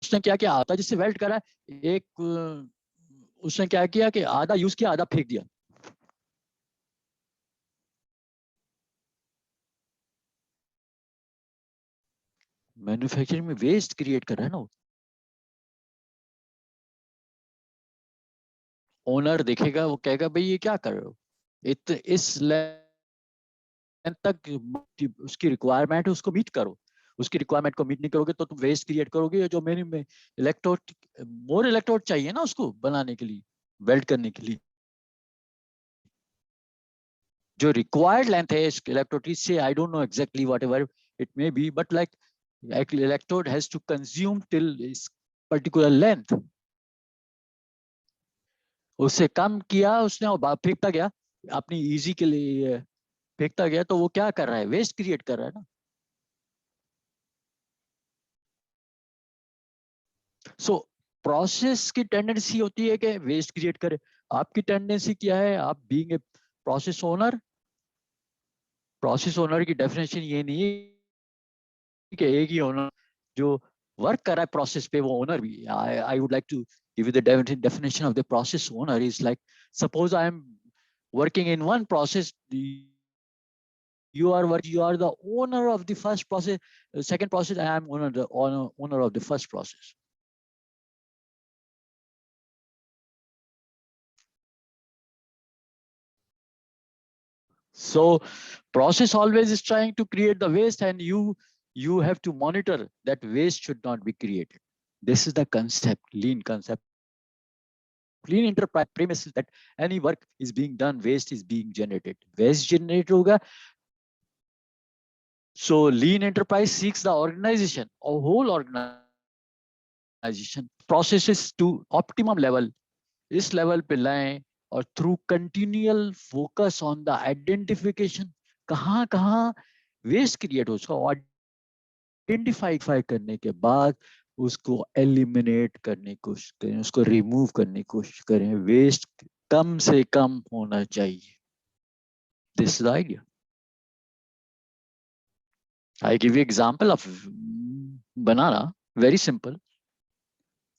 उसने क्या किया, आता जिससे weld कर रहा है, उसने क्या किया कि आधा यूज किया, आधा फेंक दिया। मैन्युफैक्चरिंग में वेस्ट क्रिएट कर रहा है ना। ओनर देखेगा, वो कहेगा भाई ये क्या कर रहे हो, इस तक उसकी रिक्वायरमेंट है, उसको मीट करो, उसकी रिक्वायरमेंट को मीट नहीं करोगे तो तुम वेस्ट क्रिएट करोगे। जो मेरे में इलेक्ट्रोड, मोर इलेक्ट्रोड चाहिए ना उसको बनाने के लिए, वेल्ड करने के लिए, जो रिक्वायर्ड लेंथ है इस इलेक्ट्रोड से, I don't know exactly whatever it may be, but like electrode has to consume till इस पर्टिकुलर लेंथ, उससे कम किया उसने और फेंकता गया, अपनी इजी के लिए फेंकता गया, तो वो क्या कर रहा है, वेस्ट क्रिएट कर रहा है ना। सो प्रोसेस की टेंडेंसी होती है कि वेस्ट क्रिएट करे, आपकी टेंडेंसी क्या है, आप being a process owner, process owner की डेफिनेशन ये नहीं है कि एक ही ओनर जो वर्क कर रहा है प्रोसेस पे वो ओनर भी। I would like to give you the definition of the process owner is like, suppose I am working in one process, you are the owner of the first process, second process, I am owner of the first process. So process always is trying to create the waste, and you have to monitor that waste should not be created. This is the concept, lean concept. Lean enterprise premise is that any work is being done, waste is being generated. Waste generated hoga. So lean enterprise seeks the organization, or whole organization processes to optimum level. इस level पे लाएं, और through continual focus on the identification, कहाँ कहाँ waste create हो, उसको identify करने के बाद उसको एलिमिनेट करने की कोशिश करें, उसको रिमूव करने की कोशिश करें, वेस्ट कम से कम होना चाहिए। This is the idea. I give you example of banana, very simple.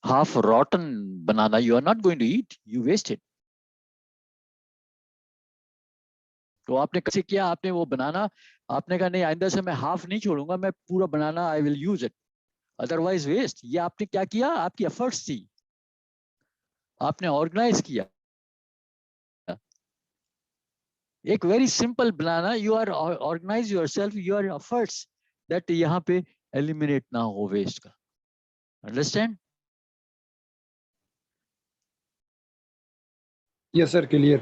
Half rotten banana, you are not going to eat, you waste it. तो आपने कैसे किया? आपने वो बनाना, आपने कहा नहीं आइंदा से मैं हाफ नहीं छोड़ूंगा, मैं पूरा banana I will use it, otherwise waste. ये आपने क्या किया? आपकी एफर्ट्स थी, आपने ऑर्गेनाइज किया। एक वेरी सिंपल बनाना, you are organize yourself, your efforts that यहाँ पे एलिमिनेट ना हो वेस्ट का। Understand? Yes sir, clear.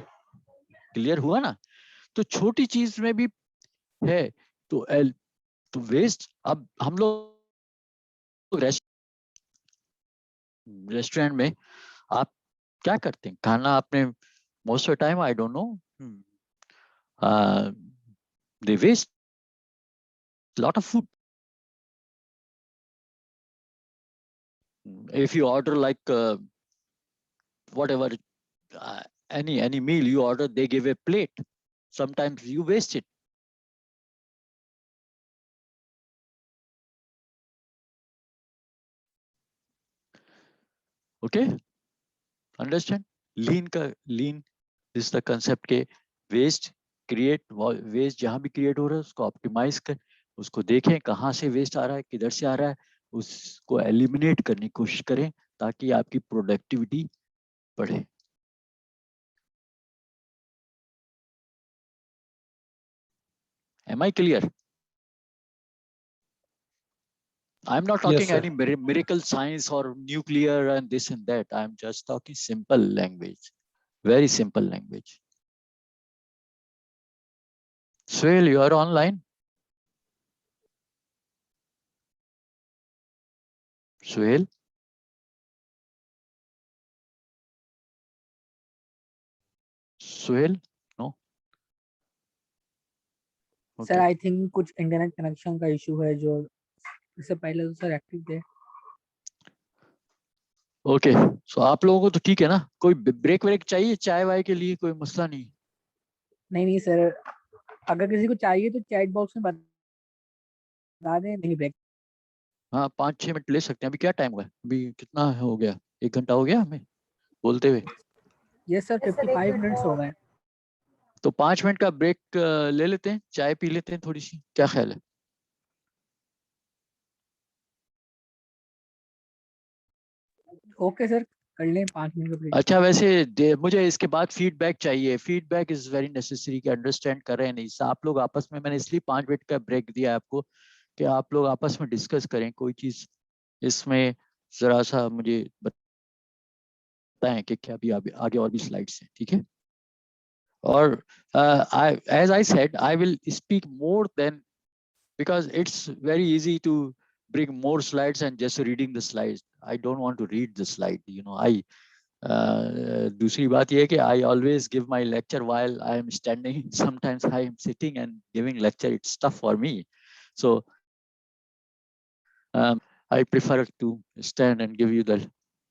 Clear हुआ ना? तो छोटी चीज में भी है। तो तो वेस्ट, अब हम लोग रेस्टोरेंट में आप क्या करते हैं? खाना आपने most of time, I don't know, they waste lot of food. If you order like whatever, any meal you order, they give a plate, sometimes you waste it. Okay, understand? Lean is the concept के waste create, waste जहां भी create हो रहा है उसको optimise कर, उसको देखें कहाँ से वेस्ट आ रहा है, किधर से आ रहा है, उसको एलिमिनेट करने की कोशिश करें ताकि आपकी प्रोडक्टिविटी बढ़े। Am I clear? I'm not talking Yes, sir. any miracle science or nuclear and this and that. I'm just talking simple language, very simple language. Swale, you are online? Swale? Swale? No? Sir Okay. I think कुछ internet connection का issue है, जो इससे पहले तो sir active थे। Okay, सो आप लोगों को तो ठीक है ना? कोई ब्रेक व्रेक चाहिए चाय वाय के लिए? कोई मसला नहीं? नहीं नहीं सर, अगर किसी को चाहिए तो चैट बॉक्स में बता दें, नहीं ब्रेक। हाँ, 5-6 मिनट ले सकते हैं। अभी क्या टाइम हुआ है? अभी कितना हो गया? 1 घंटा हो गया हमें बोलते हुए? यस सर, 55 मिनट्स हो गए। तो 5 मिनट का ब्रेक ले लेते हैं, चाय पी लेते हैं थोड़ी सी, क्या ख्याल है? ओके सर, कर लें 5 मिनट का ब्रेक। अच्छा, वैसे मुझे इसके बाद फीडबैक चाहिए। फीडबैक इज वेरी नेसेसरी कि अंडरस्टैंड कर रहे हैं नहीं। आप लोग आपस में, मैंने इसलिए 5 मिनट का ब्रेक दिया है आपको कि आप लोग आपस में डिस्कस करें कोई चीज। इसमें जरा सा मुझे बताएं कि क्या भी आगे और भी स्लाइड्स हैं, ठीक है? और as I said, I will speak more then, because it's very easy to bring more slides and just reading the slides. I don't want to read the slide, दूसरी बात यह है कि I always give my lecture while I am standing. Sometimes I am sitting and giving lecture. It's tough for me. So I prefer to stand and give you the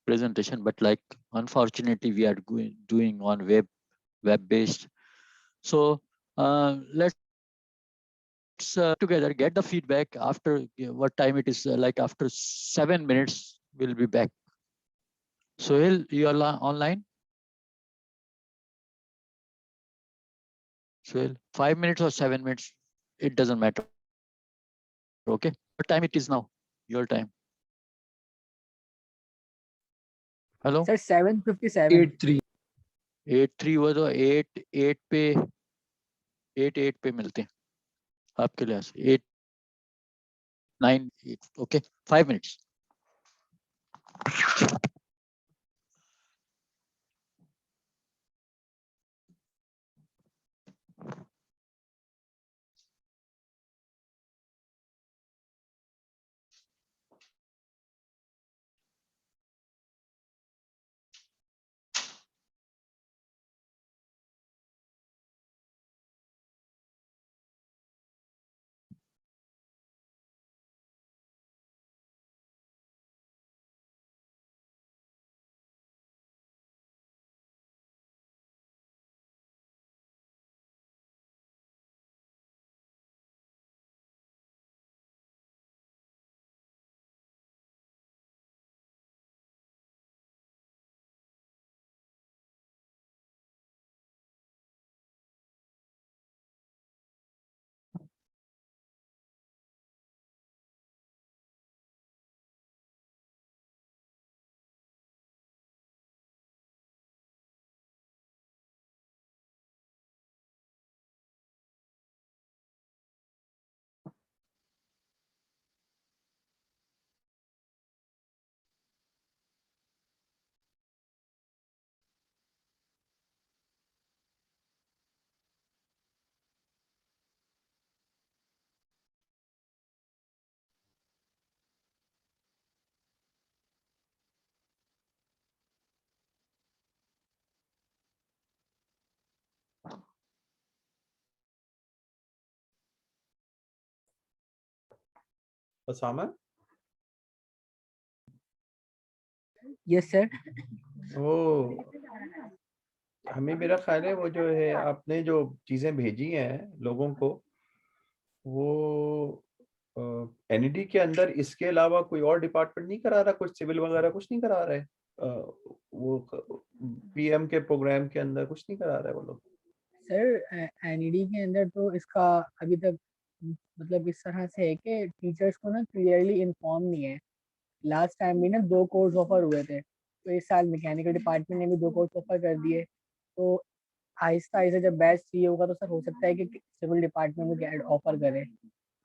presentation. But like, unfortunately, we are doing on web-based. So let's together get the feedback after what time it is, like after 7 minutes we'll be back. Sohail, you are online? Sohail, 5 minutes or 7 minutes, it doesn't matter. Okay, what time it is now? Your time. Hello? Sir 7:57। 8-3। 8-3 हुआ तो 8 पे 8 पे मिलते हैं आपके लिए। 8-9 okay, 5 minutes. Osama? Yes sir. वो हमें, मेरा ख्याल है वो जो है आपने जो चीजें भेजी हैं लोगों को, वो एनईडी के अंदर इसके अलावा कोई और डिपार्टमेंट नहीं करा रहा, कुछ सिविल वगैरह कुछ नहीं करा रहे? वो पीएम के प्रोग्राम के अंदर कुछ नहीं करा रहे वो लोग? सर एनईडी के अंदर तो इसका अभी तक मतलब इस तरह से है कि टीचर्स को ना क्लियरली इन्फॉर्म नहीं है। लास्ट टाइम भी ना 2 कोर्स ऑफर हुए थे, तो इस साल मैकेनिकल डिपार्टमेंट ने भी 2 कोर्स ऑफर कर दिए। तो आहिस्ता आहिस्ता जब बैच चाहिए होगा तो सर हो सकता है कि सिविल डिपार्टमेंट में ऑफर करे।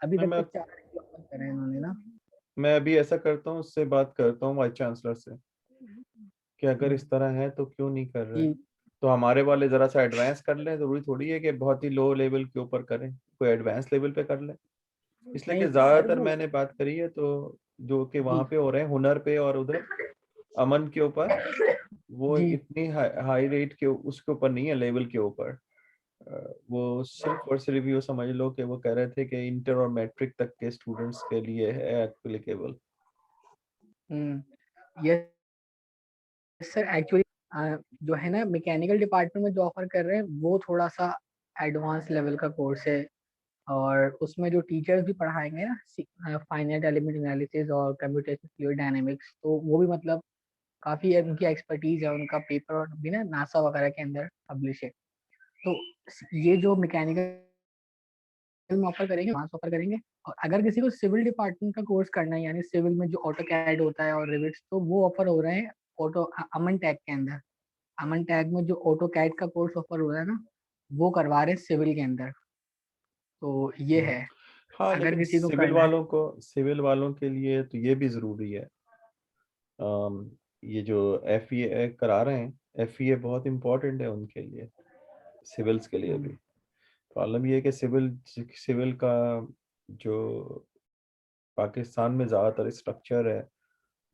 अभी तक तो 4 ऑफर करे हैं इन्होंने ना। मैं अभी ऐसा करता हूँ, उससे बात करता हूँ वाइस चांसलर से कि अगर इस तरह है तो क्यों नहीं कर रहे। जी तो हमारे वाले जरा सा एडवांस कर लें, जरूरी थोड़ी है कि बहुत ही लो लेवल के ऊपर करें, कोई एडवांस लेवल पे कर लें। इसलिए नहीं कि सर ज्यादातर वो मैंने बात करी है तो जो कि वहां जी पे हो रहे हैं हुनर पे और उधर अमन के ऊपर, वो जी इतनी हाई रेट के उसके ऊपर नहीं है, लेवल के ऊपर। वो सिर्फ और सिर्फ ये समझ लो कि वो कह रहे थे कि इंटर और मैट्रिक तक के स्टूडेंट्स के लिए है एप्लीकेबल। यस सर एक्चुअली जो है ना मैकेनिकल डिपार्टमेंट में जो ऑफर कर रहे हैं वो थोड़ा सा एडवांस लेवल का कोर्स है। और उसमें जो टीचर्स भी पढ़ाएंगे ना फाइनाइट एलिमेंट एनालिसिस और कंप्यूटेशनल फ्लूइड डायनामिक्स, तो वो भी मतलब काफी उनकी एक्सपर्टीज है, उनका पेपर भी ना नासा वगैरह के अंदर पब्लिश है। तो ये जो मैकेनिकल में ऑफर करेंगे वहां से ऑफर करेंगे। और अगर किसी को सिविल डिपार्टमेंट का कोर्स करना है, यानी सिविल में जो ऑटो कैड होता है और रिविट्स, तो वो ऑफर हो रहे हैं ऑटो अमन टैग के अंदर। अमन टैग में जो ऑटो कैड का कोर्स ऑफर हो रहा है ना, वो करवा रहे हैं सिविल के अंदर। तो ये है, हाँ, अगर लेकिन किसी को करना है। सिविल वालों के लिए तो ये भी जरूरी है। ये जो एफईए करा रहे हैं, एफईए बहुत इम्पोर्टेंट है उनके लिए, सिविल्स के लिए भी। प्रॉब्लम ये है कि सिविल का जो पाकिस्तान में ज़्यादातर स्ट्रक्चर है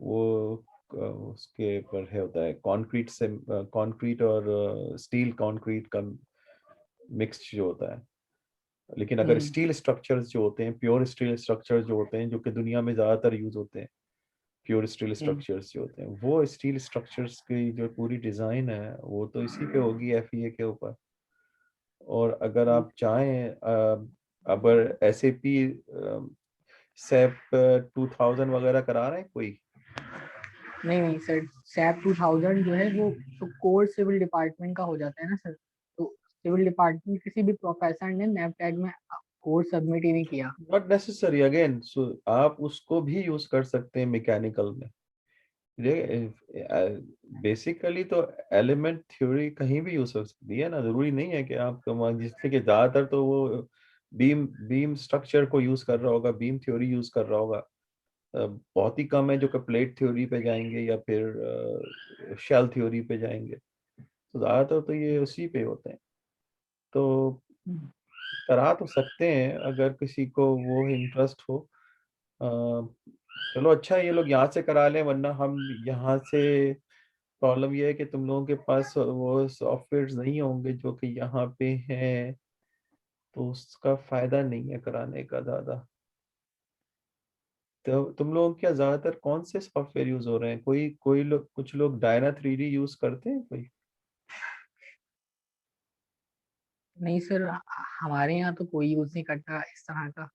वो उसके पर है, होता है कंक्रीट और स्टील कंक्रीट का मिक्स जो होता है। लेकिन अगर हम्म स्टील स्ट्रक्चर्स जो होते हैं, प्योर स्टील स्ट्रक्चर्स जो होते हैं, जो कि दुनिया में ज़्यादातर यूज होते हैं, प्योर स्टील हम्म स्ट्रक्चर्स जो होते हैं, वो स्टील स्ट्रक्चर्स की जो पूरी डिज़ाइन है वो तो इसी पे होगी, एफईए के ऊपर। और अगर आप चाहें, अगर एसएपी सेप 2000 वगैरह करा रहे हैं कोई? नहीं नहीं सर, सैप 2000 जो है वो तो कोर सिविल डिपार्टमेंट का हो जाता है ना सर। तो सिविल डिपार्टमेंट किसी भी प्रोफेसर ने नैपटैग में कोर्स सबमिट ही नहीं किया। नॉट नेसेसरी अगेन, आप उसको भी यूज कर सकते हैं मैकेनिकल में। बेसिकली तो एलिमेंट थ्योरी कहीं भी यूज हो सकती है ना, जरूरी नहीं है कि आप जिससे कि ज्यादातर तो वो बीम बीम स्ट्रक्चर को यूज कर रहा होगा, बीम थ्योरी यूज कर रहा होगा। बहुत ही कम है जो कि प्लेट थ्योरी पे जाएंगे या फिर शेल थ्योरी पे जाएंगे। तो ज्यादातर तो ये उसी पे होते हैं। तो करा तो सकते हैं अगर किसी को वो इंटरेस्ट हो। अ, चलो अच्छा है, ये लोग यहाँ से करा लें, वरना हम यहाँ से, प्रॉब्लम ये है कि तुम लोगों के पास वो सॉफ्टवेयर नहीं होंगे जो कि यहाँ पे हैं, तो उसका फायदा नहीं है कराने का ज्यादा। तो तुम लोग क्या ज्यादातर कौन से सॉफ्टवेयर यूज हो रहे हैं? कोई कोई लोग, कुछ लोग डायना 3D यूज करते हैं कोई? नहीं सर, हमारे यहाँ तो कोई यूज नहीं करता इस तरह का।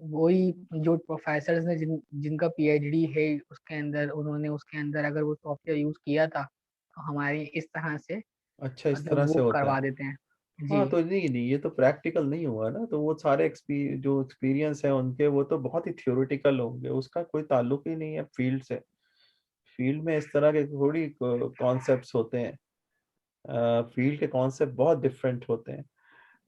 वही जो प्रोफेसर ने जिनका पीएचडी है उसके अंदर, उन्होंने उसके अंदर अगर वो सॉफ्टवेयर यूज किया था तो हमारी इस तरह से अच्छा, इस मतलब तरह से वो होता है। करवा देते हैं। जी हाँ, तो नहीं नहीं, ये तो प्रैक्टिकल नहीं हुआ ना, तो वो सारे जो एक्सपीरियंस है उनके, वो तो बहुत ही थियोरिटिकल होंगे, उसका कोई ताल्लुक ही नहीं है फील्ड से। फील्ड में इस तरह के थोड़ी कॉन्सेप्ट्स होते हैं, फील्ड के कॉन्सेप्ट बहुत डिफरेंट होते हैं।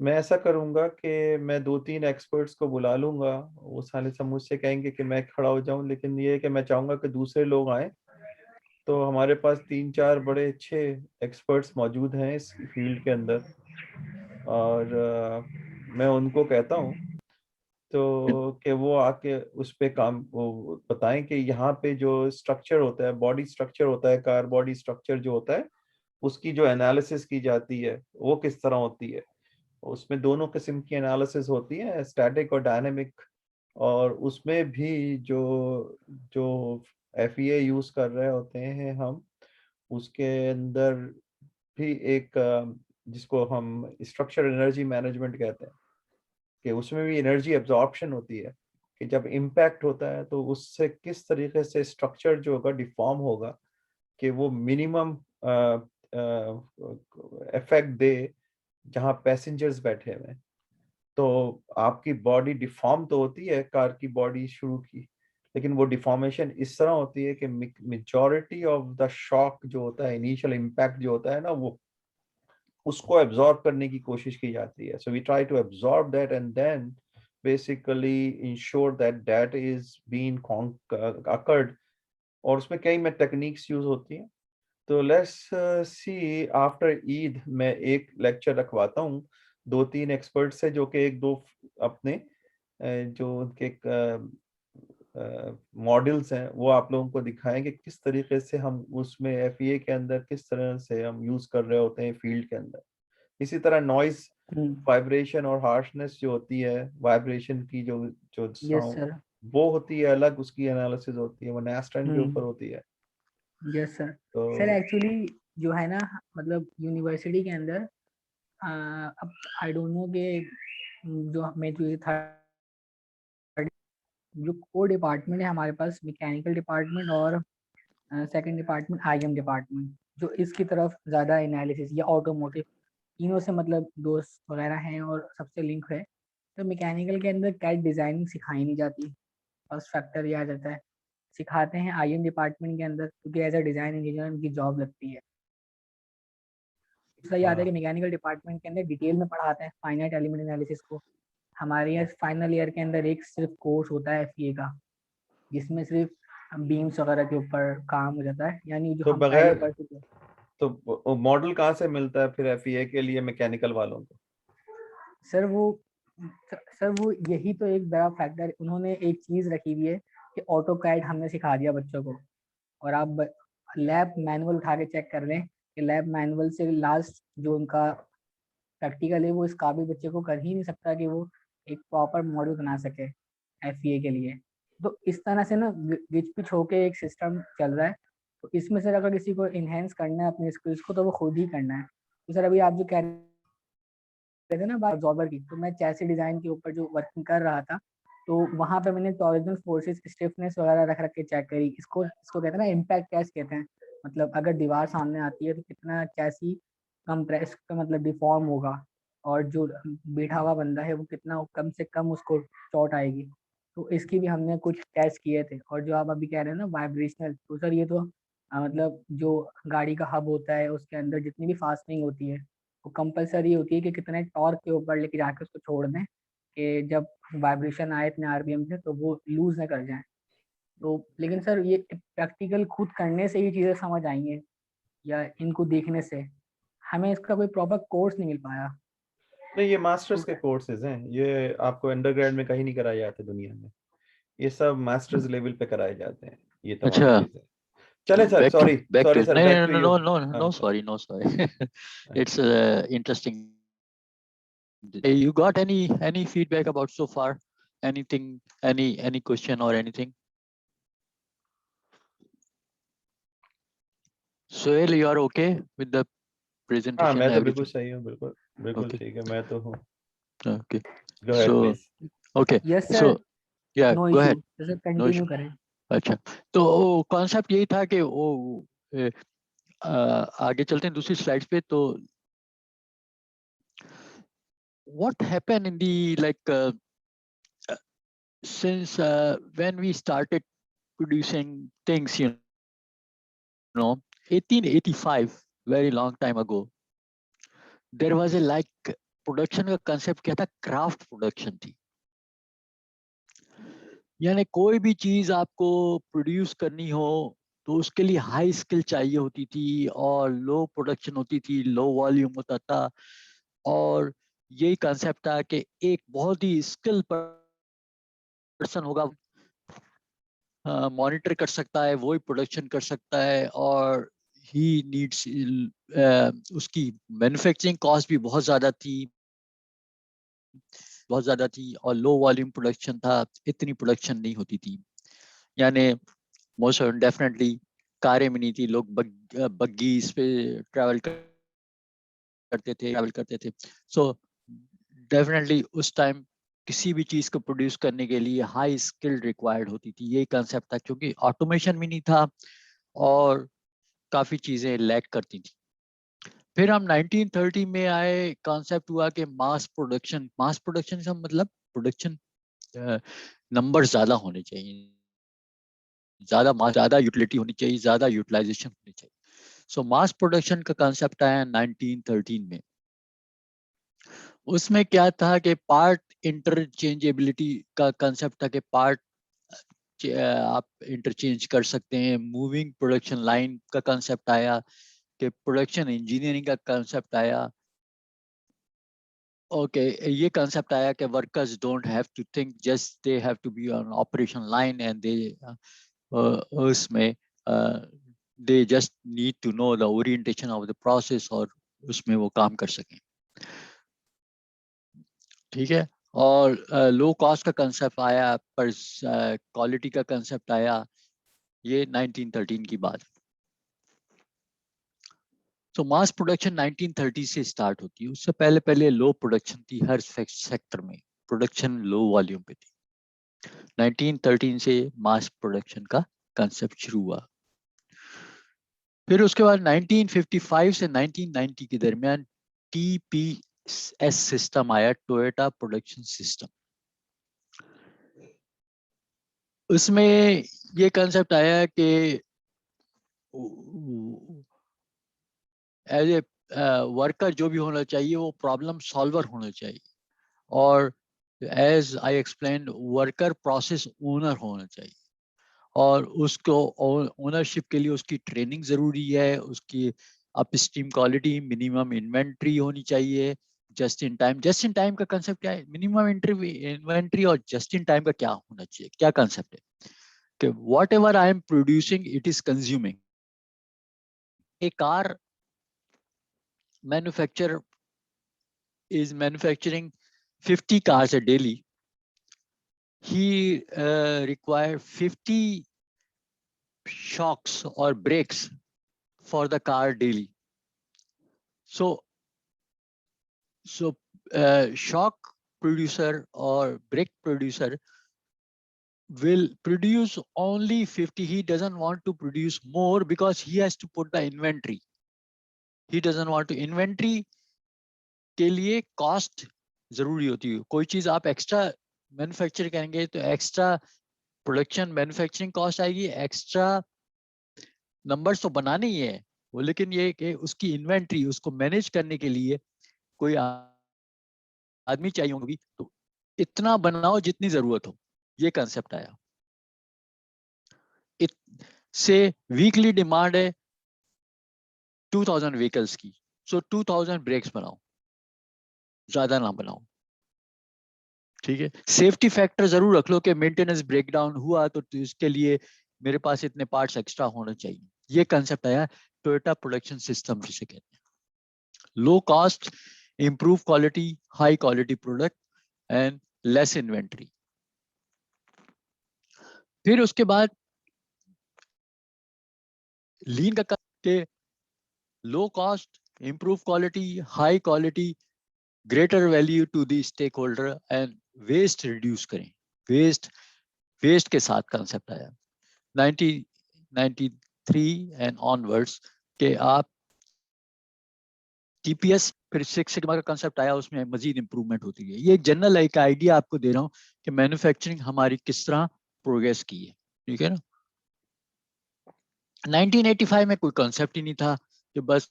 मैं ऐसा करूंगा कि मैं 2-3 एक्सपर्ट्स को बुला लूंगा, वो साले सब मुझसे कहेंगे कि मैं खड़ा हो जाऊं, लेकिन ये है कि मैं चाहूंगा कि दूसरे लोग आए। तो हमारे पास 3-4 बड़े अच्छे एक्सपर्ट्स मौजूद हैं इस फील्ड के अंदर, और मैं उनको कहता हूँ तो कि वो आके उस पे काम वो बताएं कि यहाँ पे जो स्ट्रक्चर होता है, बॉडी स्ट्रक्चर होता है, कार बॉडी स्ट्रक्चर जो होता है, उसकी जो एनालिसिस की जाती है वो किस तरह होती है। उसमें दोनों किस्म की एनालिसिस होती है, स्टैटिक और डायनेमिक और उसमें भी जो जो FEA यूज कर रहे होते हैं हम, उसके अंदर भी एक जिसको हम स्ट्रक्चर एनर्जी मैनेजमेंट कहते हैं, कि उसमें भी एनर्जी एब्जॉर्प्शन होती है, कि जब इम्पैक्ट होता है तो उससे किस तरीके से स्ट्रक्चर जो होगा डिफॉर्म होगा, कि वो मिनिमम इफेक्ट दे जहाँ पैसेंजर्स बैठे हुए हैं। तो आपकी बॉडी डिफॉर्म तो होती है कार की बॉडी शुरू की, लेकिन वो डिफॉर्मेशन इस तरह होती है कि मेजॉरिटी ऑफ द शॉक जो होता है, इनिशियल इम्पैक्ट जो होता है ना, वो उसको एब्जॉर्ब करने की कोशिश की जाती है। So we try to absorb that and then basically ensure that that is been occurred, और उसमें कई में टेक्निक्स यूज होती हैं। तो लेट्स सी आफ्टर ईद मैं एक लेक्चर रखवाता हूँ 2-3 एक्सपर्ट से, जो कि एक दो अपने जो उनके मॉडल्स हैं वो आप लोगों को दिखाएंगे किस तरीके से हम उसमें FEA के अंदर किस तरह से हम यूज कर रहे होते हैं फील्ड के अंदर। इसी तरह नॉइज, वाइब्रेशन और हार्शनेस जो होती है, वाइब्रेशन की जो जो यस साउंड सर। वो होती है अलग, उसकी एनालिसिस होती है, वो नेस्टन के ऊपर होती है। Yes sir. तो सर एक्चुअली जो है ना, मतलब यूनिवर्सिटी के अंदर अब आई डोंट नो कि जो मैं जो ये था, जो कोर डिपार्टमेंट है हमारे पास, मैकेनिकल डिपार्टमेंट और सेकंड डिपार्टमेंट IM डिपार्टमेंट, जो इसकी तरफ ज़्यादा एनालिसिस या ऑटोमोटिव, तीनों से मतलब दोस्त वगैरह हैं और सबसे लिंक है। तो मैकेनिकल के अंदर कैड डिज़ाइनिंग सिखाई नहीं जाती, फर्स्ट फैक्टर ये आ जाता है। सिखाते हैं IM डिपार्टमेंट के अंदर, क्योंकि एज अ डिज़ाइन इंजीनियर उनकी जॉब लगती है। दूसरा ये आता है कि मैकेनिकल डिपार्टमेंट के अंदर डिटेल में पढ़ाते हैं फाइनाइट एलिमेंट एनालिसिस को। हमारे यहाँ फाइनल ईयर के अंदर एक सिर्फ कोर्स होता है FEA का, जिसमें सिर्फ बीम्स वगैरह के ऊपर काम हो जाता है, यानी जो तो हम पहले बगैर पढ़ चुके हैं। तो मॉडल कहाँ से मिलता है फिर FEA के लिए मैकेनिकल वालों को? सर वो यही तो एक बड़ा फैक्टर, उन्होंने एक चीज़ रखी हुई है कि ऑटो कैड हमने सिखा दिया बच्चों को, और आप लैब मैनुअल उठा के चेक कर लें कि लैब मैनुअल से लास्ट जो उनका प्रैक्टिकल है वो इस काबिल बच्चे को कर ही नहीं सकता कि वो एक प्रॉपर मॉडल बना सके FEA के लिए। तो इस तरह से ना गिच पिच होके एक सिस्टम चल रहा है। तो इसमें से अगर किसी को इन्हेंस करना है अपने स्किल्स को, तो वो खुद ही करना है। तो सर अभी आप जो कह रहे थे ना बात ऑब्जॉर्बर की, तो मैं चैसी डिज़ाइन के ऊपर जो वर्किंग कर रहा था, तो वहाँ पे मैंने टॉलरेंस फोर्सेस स्टिफनेस वगैरह रख के चेक करी। इसको इसको कहते हैं ना इम्पैक्ट टेस्ट कहते हैं। मतलब अगर दीवार सामने आती है तो कितना चैसी कंप्रेस का मतलब डिफॉर्म होगा, और जो बैठा हुआ बंदा है वो कितना कम से कम उसको चोट आएगी। तो इसकी भी हमने कुछ टेस्ट किए थे। और जो आप अभी कह रहे हैं ना वाइब्रेशनल, तो सर ये तो मतलब जो गाड़ी का हब होता है उसके अंदर जितनी भी फास्टनिंग होती है वो कंपलसरी होती है कि कितने टॉर्क के ऊपर लेके जाके उसको छोड़ दें कि जब वाइब्रेशन आए इतने RPM से तो वो लूज ना कर जाए। तो लेकिन सर ये प्रैक्टिकल खुद करने से ही चीज़ें समझ आई हैं, या इनको देखने से हमें इसका कोई प्रॉपर कोर्स नहीं मिल पाया। नहीं, ये मास्टर्स तो के कोर्सेज हैं, ये आपको अंडरग्रेड में कहीं नहीं कराए जाते दुनिया में। ये सब मास्टर्स लेवल पे कराए जाते हैं ये तमाम अच्छा, चीजें। चले sir, back to sorry back to sorry sir, no back no to no you. no no हाँ no sir. sorry, no sorry. It's interesting. Hey, you got any feedback about so far? Anything, any question or anything? Sohail, you are okay with the हाँ, presentation, मैं तो बिल्कुल everything? सही हूँ, बिल्कुल बिल्कुल Okay, ठीक है, मैं तो हूँ। okay. Go ahead So, please. okay. Yes sir, So, yeah, no go issue, ahead. Sir No issue. Continue करें। अच्छा, तो कॉन्सेप्ट यही था कि वो आगे चलते हैं दूसरी स्लाइड्स पे। तो what happened in the since when we started producing things, 1885, very long time ago, there was a production का concept क्या था, craft production थी। यानी कोई भी चीज आपको प्रोड्यूस करनी हो तो उसके लिए हाई स्किल चाहिए होती थी, और लो प्रोडक्शन होती थी, लो वॉल्यूम होता था। और यही कंसेप्ट था कि एक बहुत ही स्किल पर्सन होगा, मॉनिटर कर सकता है, वो ही प्रोडक्शन कर सकता है, और ही नीड्स उसकी मैन्युफैक्चरिंग कॉस्ट भी बहुत ज़्यादा थी, बहुत ज़्यादा थी और लो वॉल्यूम प्रोडक्शन था, इतनी प्रोडक्शन नहीं होती थी। यानी मोस्ट डेफिनेटली कारें भी नहीं थी, लोग बग्गीज पे ट्रैवल करते थे। सो डेफिनेटली उस टाइम किसी भी चीज़ को प्रोड्यूस करने के लिए हाई स्किल रिक्वायर्ड होती थी, यही कंसेप्ट था, क्योंकि ऑटोमेशन भी नहीं था और काफ़ी चीज़ें लैक करती थी। फिर हम 1930 में आए, कॉन्सेप्ट हुआ कि मास प्रोडक्शन का मतलब प्रोडक्शन नंबर ज़्यादा होने चाहिए, ज़्यादा यूटिलिटी होनी चाहिए, ज़्यादा यूटिलाइजेशन होनी चाहिए। सो मास प्रोडक्शन का कंसेप्ट आया 1913 में। उसमें क्या था कि पार्ट इंटरचेंजेबिलिटी का कंसेप्ट था कि पार्ट आप इंटरचेंज कर सकते हैं। मूविंग प्रोडक्शन लाइन का कंसेप्ट आया, कि प्रोडक्शन इंजीनियरिंग का कंसेप्ट आया। ओके, ये कंसेप्ट आया कि workers don't have to think, just they have to be on operation line and they उसमें they just need to know the orientation of the process और उसमें वो काम कर सकें। ठीक है। और लो कॉस्ट का कंसेप्ट आया, पर क्वालिटी का कंसेप्ट आया, ये 1913 की बात। तो मास प्रोडक्शन 1930 से स्टार्ट होती है, उससे पहले पहले लो प्रोडक्शन थी, हर सेक्टर में प्रोडक्शन लो वॉल्यूम पे थी। 1913 से मास प्रोडक्शन का कंसेप्ट शुरू हुआ। फिर उसके बाद 1955 से 1990 के दरमियान TPS सिस्टम आया, टोयोटा प्रोडक्शन सिस्टम। उसमें ये कंसेप्ट आया कि एज ए वर्कर जो भी होना चाहिए वो प्रॉब्लम सॉल्वर होना चाहिए, और as I explain worker process owner होना चाहिए, और उसको ओनरशिप के लिए उसकी ट्रेनिंग ज़रूरी है, उसकी अपस्ट्रीम क्वालिटी, मिनिमम इन्वेंट्री होनी चाहिए, जस्ट इन टाइम का कंसेप्ट क्या है, मिनिमम इन्वेंट्री और जस्ट इन टाइम का क्या होना चाहिए, क्या कंसेप्ट है कि what ever I am producing it is consuming. A car manufacture is manufacturing 50 cars a daily, he require 50 shocks or brakes for the car daily. So shock producer or brake producer will produce only 50. He doesn't want to produce more because he has to put the inventory. He doesn't want to inventory के लिए cost जरूरी होती है। कोई चीज आप extra manufacture करेंगे तो एक्स्ट्रा प्रोडक्शन मैन्युफैक्चरिंग कॉस्ट आएगी, एक्स्ट्रा नंबर्स तो बनाने ही है वो, लेकिन ये कि उसकी इन्वेंट्री, उसको मैनेज करने के लिए कोई आदमी चाहिए होगी, तो इतना बनाओ जितनी जरूरत हो, ये कंसेप्ट आया। से वीकली डिमांड है 2000 व्हीकल्स की, सो 2000 ब्रेक्स बनाओ, ज्यादा ना बनाओ। ठीक है, सेफ्टी फैक्टर जरूर रख लो कि मेंटेनेंस ब्रेकडाउन हुआ तो इसके लिए मेरे पास इतने पार्ट्स एक्स्ट्रा होने चाहिए। ये कंसेप्ट आया टोयोटा प्रोडक्शन सिस्टम जिसे कहते हैं। Low cost, improve quality, high quality product and less inventory. फिर उसके बाद लीन का low cost, improve quality, high quality, greater value to the stakeholder and waste reduce करें। वेस्ट के साथ कंसेप्ट आया 1993 एंड ऑनवर्ड्स के आप टीपीएस, फिर सिक्स सिग्मा का कंसेप्ट आया, उसमें मजीद इंप्रूवमेंट होती है। ये एक जनरल एक आइडिया आपको दे रहा हूँ कि मैन्युफैक्चरिंग हमारी किस तरह प्रोग्रेस की है। ठीक है ना। 1985 में कोई कंसेप्ट ही नहीं था कि बस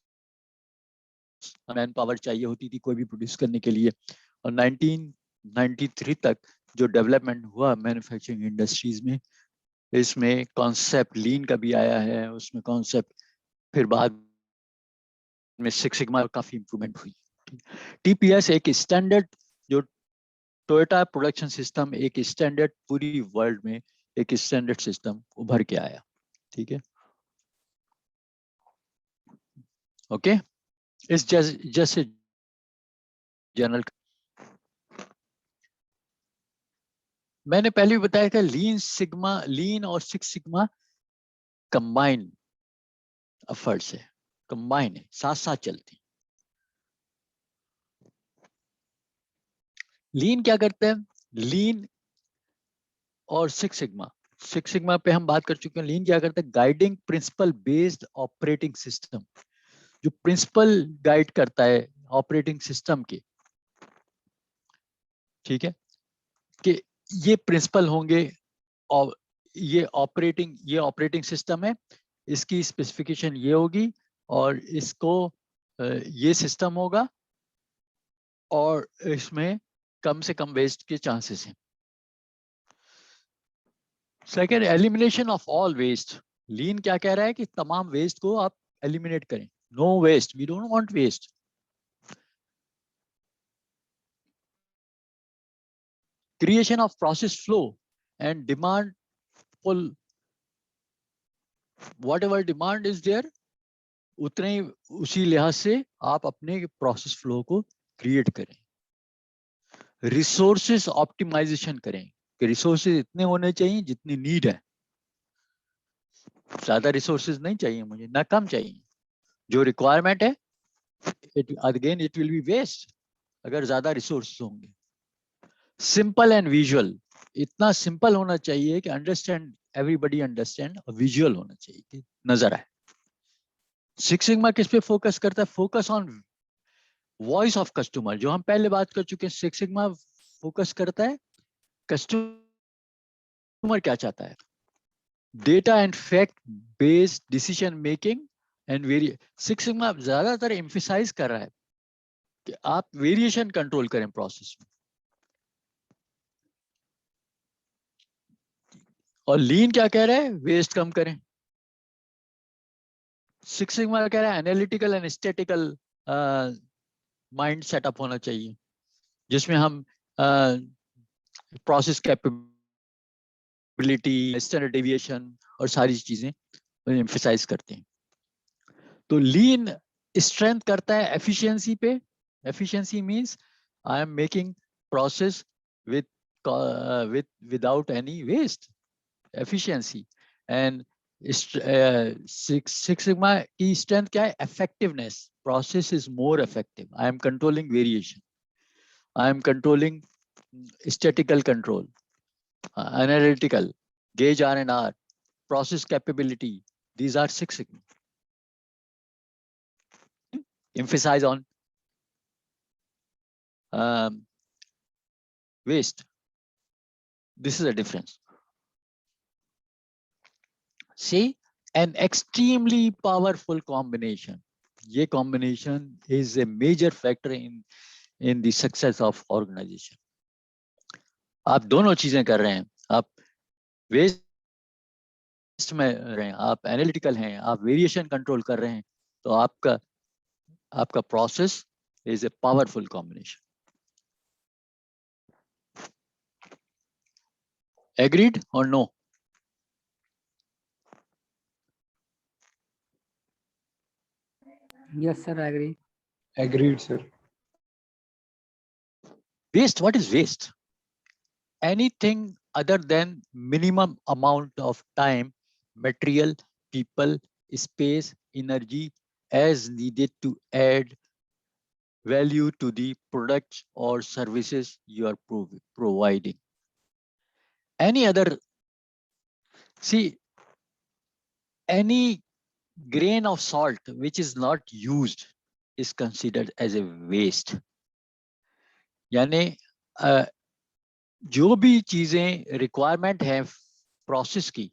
मैन पावर चाहिए होती थी कोई भी प्रोड्यूस करने के लिए, और 1993 तक जो डेवलपमेंट हुआ मैन्युफैक्चरिंग इंडस्ट्रीज में, इसमें कॉन्सेप्ट लीन का भी आया है, उसमें कॉन्सेप्ट फिर बाद में सिक्स सिग्मा काफी इंप्रूवमेंट हुई। टीपीएस एक स्टैंडर्ड, जो टोयोटा प्रोडक्शन सिस्टम एक स्टैंडर्ड, पूरी वर्ल्ड में एक स्टैंडर्ड सिस्टम उभर के आया। ठीक है, ओके, इट्स जस्ट जनरल। मैंने पहले भी बताया था लीन और सिक्स सिग्मा कंबाइन एफर्ट्स है, कंबाइन है, साथ साथ चलती। लीन क्या करता है? लीन और सिक्स सिग्मा पे हम बात कर चुके हैं। लीन क्या करता है? Guiding principle based operating system, जो प्रिंसिपल गाइड करता है ऑपरेटिंग सिस्टम के, ठीक है, कि ये प्रिंसिपल होंगे और ये ऑपरेटिंग सिस्टम है, इसकी स्पेसिफिकेशन ये होगी और इसको ये सिस्टम होगा और इसमें कम से कम वेस्ट के चांसेस हैं। Second, elimination of all waste. Lean क्या कह रहा है कि तमाम वेस्ट को आप एलिमिनेट करें। No waste, we don't want waste. Creation of process flow and demand pull, whatever demand is there, उतने ही उसी लिहाज से आप अपने प्रोसेस फ्लो को क्रिएट करें। रिसोर्सेस ऑप्टिमाइजेशन करें कि रिसोर्सेज इतने होने चाहिए जितनी नीड है। ज्यादा रिसोर्सेज नहीं चाहिए मुझे, ना कम चाहिए। जो रिक्वायरमेंट है, again it will be waste अगर ज्यादा रिसोर्सेज होंगे। सिंपल एंड विजुअल, इतना सिंपल होना चाहिए कि अंडरस्टैंड, एवरीबडी अंडरस्टैंड, और विजुअल होना चाहिए कि नजर आए। सिक्स सिग्मा किस पे फोकस करता है? Focus on voice of customer, जो हम पहले बात कर चुके हैं। सिक्स सिग्मा फोकस करता है कस्टमर क्या चाहता है, data and fact based decision making and वेरिए। सिक्स सिग्मा ज्यादातर एम्फिसाइज कर रहा है कि आप वेरिएशन कंट्रोल करें प्रोसेस में। और लीन क्या कह रहा है? वेस्ट कम करें। सिक्स सिग्मा कह रहा है analytical and statistical mind setup होना चाहिए, जिसमें हम प्रोसेस कैपेबिलिटी, स्टैंडर्ड डेविएशन और सारी चीजें एम्फसाइज करते हैं। तो लीन स्ट्रेंथ करता है एफिशिएंसी पे। Efficiency means I am making process with without any waste, efficiency. And Six Sigma की strength क्या है? Effectiveness. Process is more effective. I am controlling variation. I am controlling statistical control, analytical, gauge R&R, process capability. These are Six Sigma. Emphasize on waste. This is a difference. See, an extremely powerful combination. ये combination is a major factor in the success of organization. आप दोनों चीजें कर रहे हैं, आप waste में रहे हैं, आप एनालिटिकल हैं, आप वेरिएशन कंट्रोल कर रहे हैं, तो आपका process is a powerful combination. Agreed और no? Yes, sir, I agree. Agreed, sir. Waste, what is waste? Anything other than minimum amount of time, material, people, space, energy as needed to add value to the products or services you are providing. Any other, see, any grain of salt which is not used is considered as a waste. यानी जो भी चीजें requirement है process की,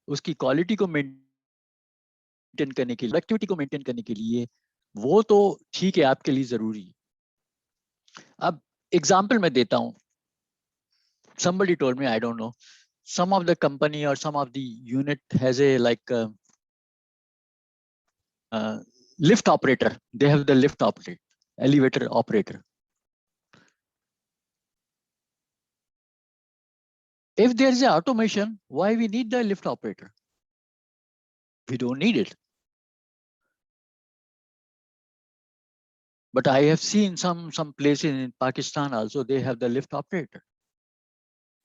उसकी quality को maintain करने के लिए, प्रोडक्टिविटी को मेंटेन करने के लिए, वो तो ठीक है, आपके लिए जरूरी है। अब एग्जांपल मैं देता हूं। somebody told me, I don't know, some of the company or some of the unit has a like lift operator. They have the lift operator, elevator operator. If there is a automation, why we need the lift operator? We don't need it. But I have seen some places in Pakistan also, they have the lift operator.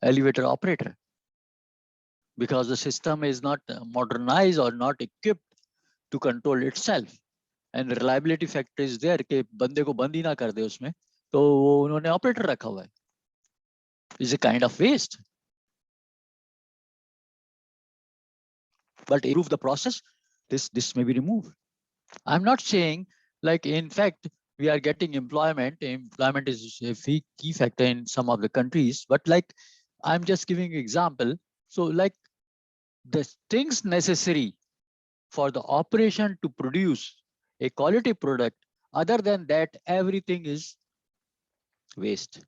elevator operator, because the system is not modernized or not equipped to control itself. And reliability factor is there कि बंदे को बंद ही ना कर दे उसमें, तो वो उन्होंने ऑपरेटर रखा हुआ है. Is a kind of waste. But improve the process, this may be removed. I'm not saying, like, in fact, we are getting employment. Employment is a key factor in some of the countries, but like, I'm just giving an example. So like the things necessary for the operation to produce a quality product, other than that, everything is waste.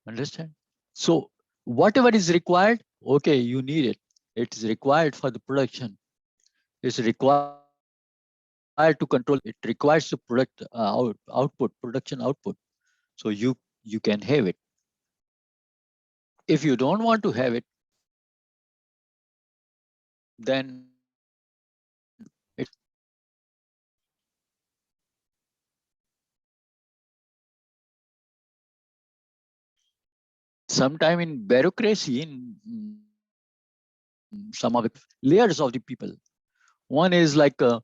Understand? So whatever is required, okay, you need it. It is required for the production. It's required to control. It requires to product output, production output. So you can have it. If you don't want to have it, then it's sometime in bureaucracy, in some of the layers of the people. One is like a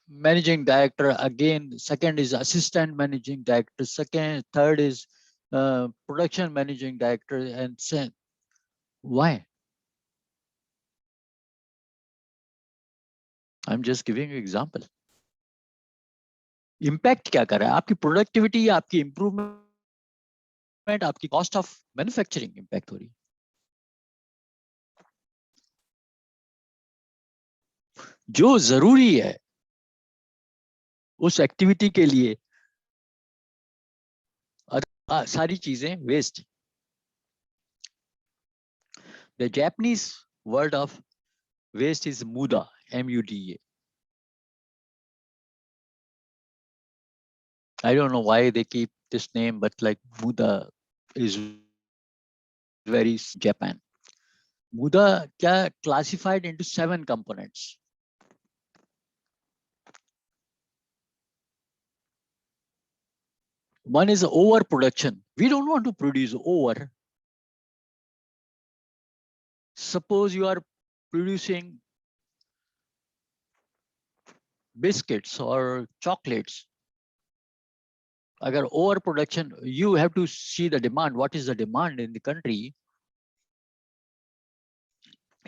managing director, again, second is assistant managing director, third is production managing director, and why? I'm just giving you example. Impact क्या कर रहा है? आपकी productivity, आपकी improvement, आपकी cost of manufacturing impact हो रही है. जो जरूरी है उस एक्टिविटी के लिए सारी चीजें waste. The Japanese word of waste is muda, M-U-D-A. I don't know why they keep this name, but like muda is very Japan. Muda classified into 7 components. One is overproduction. We don't want to produce over. Suppose you are producing biscuits or chocolates. Agar overproduction, you have to see the demand. What is the demand in the country?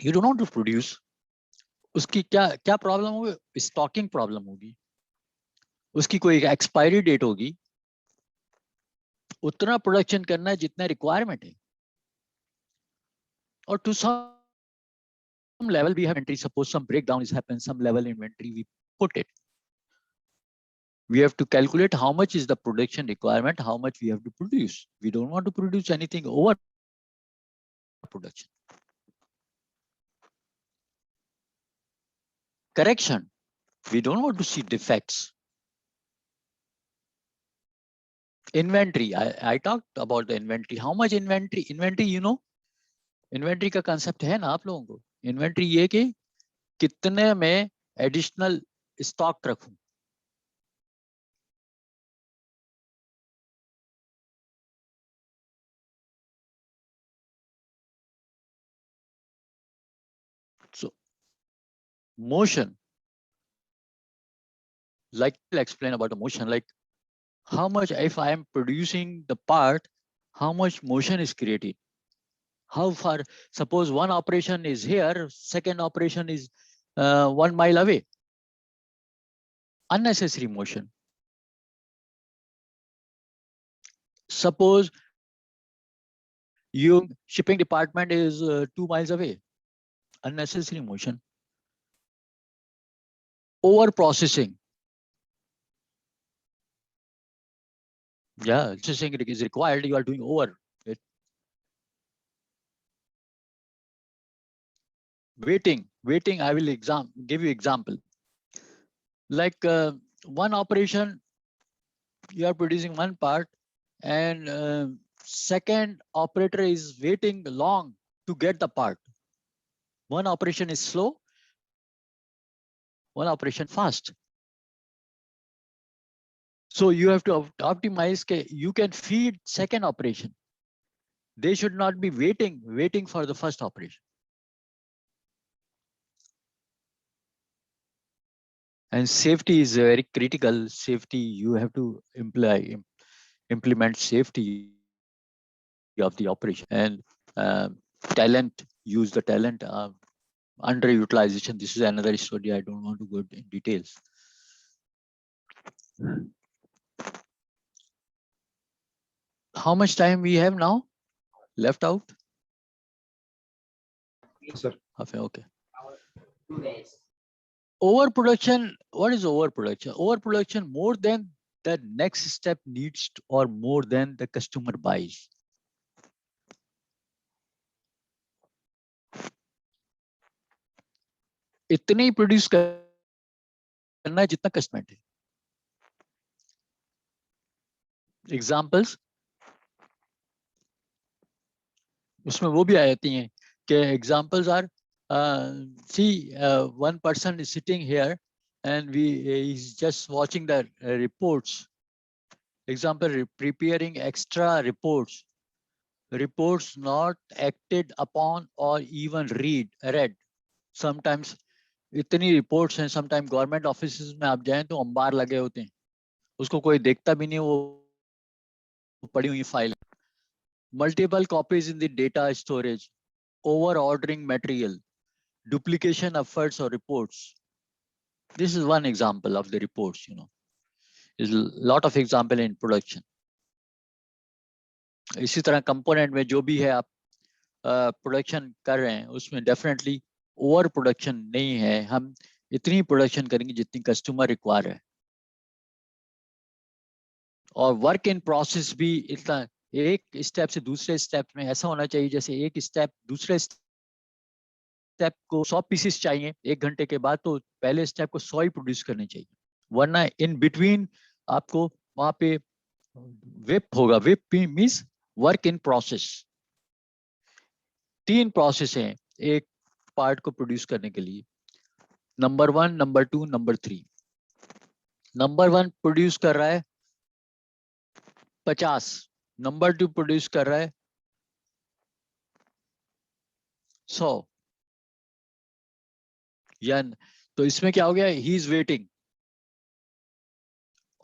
You don't want to produce. उसकी क्या problem होगी? Stocking problem होगी, उसकी कोई expiry date होगी. उतना production करना है जितना रिक्वायरमेंट है. और to some level we have inventory. Suppose some breakdown is happened, some level inventory we put it. We have to calculate how much is the production requirement, how much we have to produce. We don't want to produce anything over production. Correction. We don't want to see defects. Inventory. I talked about the inventory. How much inventory? Inventory, you know, inventory का concept है ना आप लोगों को. Inventory ये कि कितने में additional stock रखूं. So motion, like I'll explain about the motion, like how much, if I am producing the part, how much motion is created. How far, suppose one operation is here, second operation is 1 mile away. Unnecessary motion. Suppose your shipping department is 2 miles away. Unnecessary motion. Over processing. Yeah, processing is required. You are doing over it. Waiting. I will give you example. Like one operation, you are producing one part, and second operator is waiting long to get the part. One operation is slow, one operation fast. So you have to optimize. You can feed second operation. They should not be waiting for the first operation. And safety is very critical. Safety, you have to implement safety of the operation. And talent, use the talent. Underutilization, this is another story. I don't want to go in details. How much time we have now left out? Yes, sir. Okay. Overproduction. What is overproduction? Overproduction more than the next step needs or more than the customer buys. इतने ही produce करना है जितना customer है. Examples उसमें वो भी आ जाती हैं कि examples are see one person is sitting here and he's just watching the reports. Example, preparing extra reports not acted upon or even read. Sometimes इतनी रिपोर्ट्स हैं, समटाइम गवर्नमेंट ऑफिसेज में आप जाएं तो अंबार लगे होते हैं, उसको कोई देखता भी नहीं, वो पड़ी हुई file. Multiple copies in the data storage, over ordering material, duplication of files or reports. This is one example of the reports, There's a lot of example in production. इसी तरह कंपोनेंट में जो भी है आप प्रोडक्शन कर रहे हैं उसमें डेफिनेटली ओवर प्रोडक्शन नहीं है. हम इतनी प्रोडक्शन करेंगे जितनी कस्टमर रिक्वायर है. और वर्क इन प्रोसेस भी इतना एक स्टेप से दूसरे स्टेप में ऐसा होना चाहिए जैसे एक स्टेप दूसरे स्टेप को 100 पीसेस चाहिए 1 घंटे के बाद, तो पहले स्टेप को 100 ही प्रोड्यूस करने चाहिए, वरना इन बिटवीन आपको वहां पे विप होगा. Whip means work in process. 3 process हैं एक पार्ट को प्रोड्यूस करने के लिए. Number 1, number 2, number 3. Number 1 produce कर रहा है 50, नंबर 2 प्रोड्यूस कर रहा है 100. या तो इसमें क्या हो गया, ही इज वेटिंग.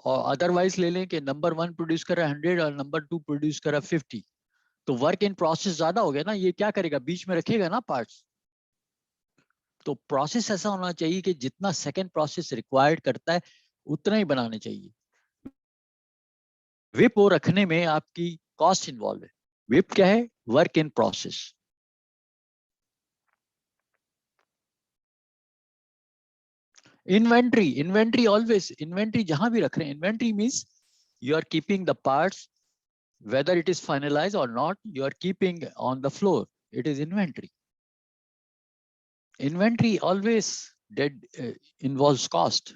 और अदरवाइज ले लें कि नंबर 1 प्रोड्यूस कर रहा है 100 और नंबर 2 प्रोड्यूस कर रहा है 50, तो वर्क इन प्रोसेस ज्यादा हो गया ना. ये क्या करेगा, बीच में रखेगा ना पार्ट्स. तो प्रोसेस ऐसा होना चाहिए कि जितना सेकंड प्रोसेस रिक्वायर्ड करता है उतना ही बनाने चाहिए. विप वो रखने में आपकी कॉस्ट इन्वॉल्व है. विप क्या है, work in process. Inventory always, inventory जहां भी रख रहे हैं, inventory means you are keeping the parts whether it is finalized or not, you are keeping on the floor. It is inventory. Inventory always involves cost.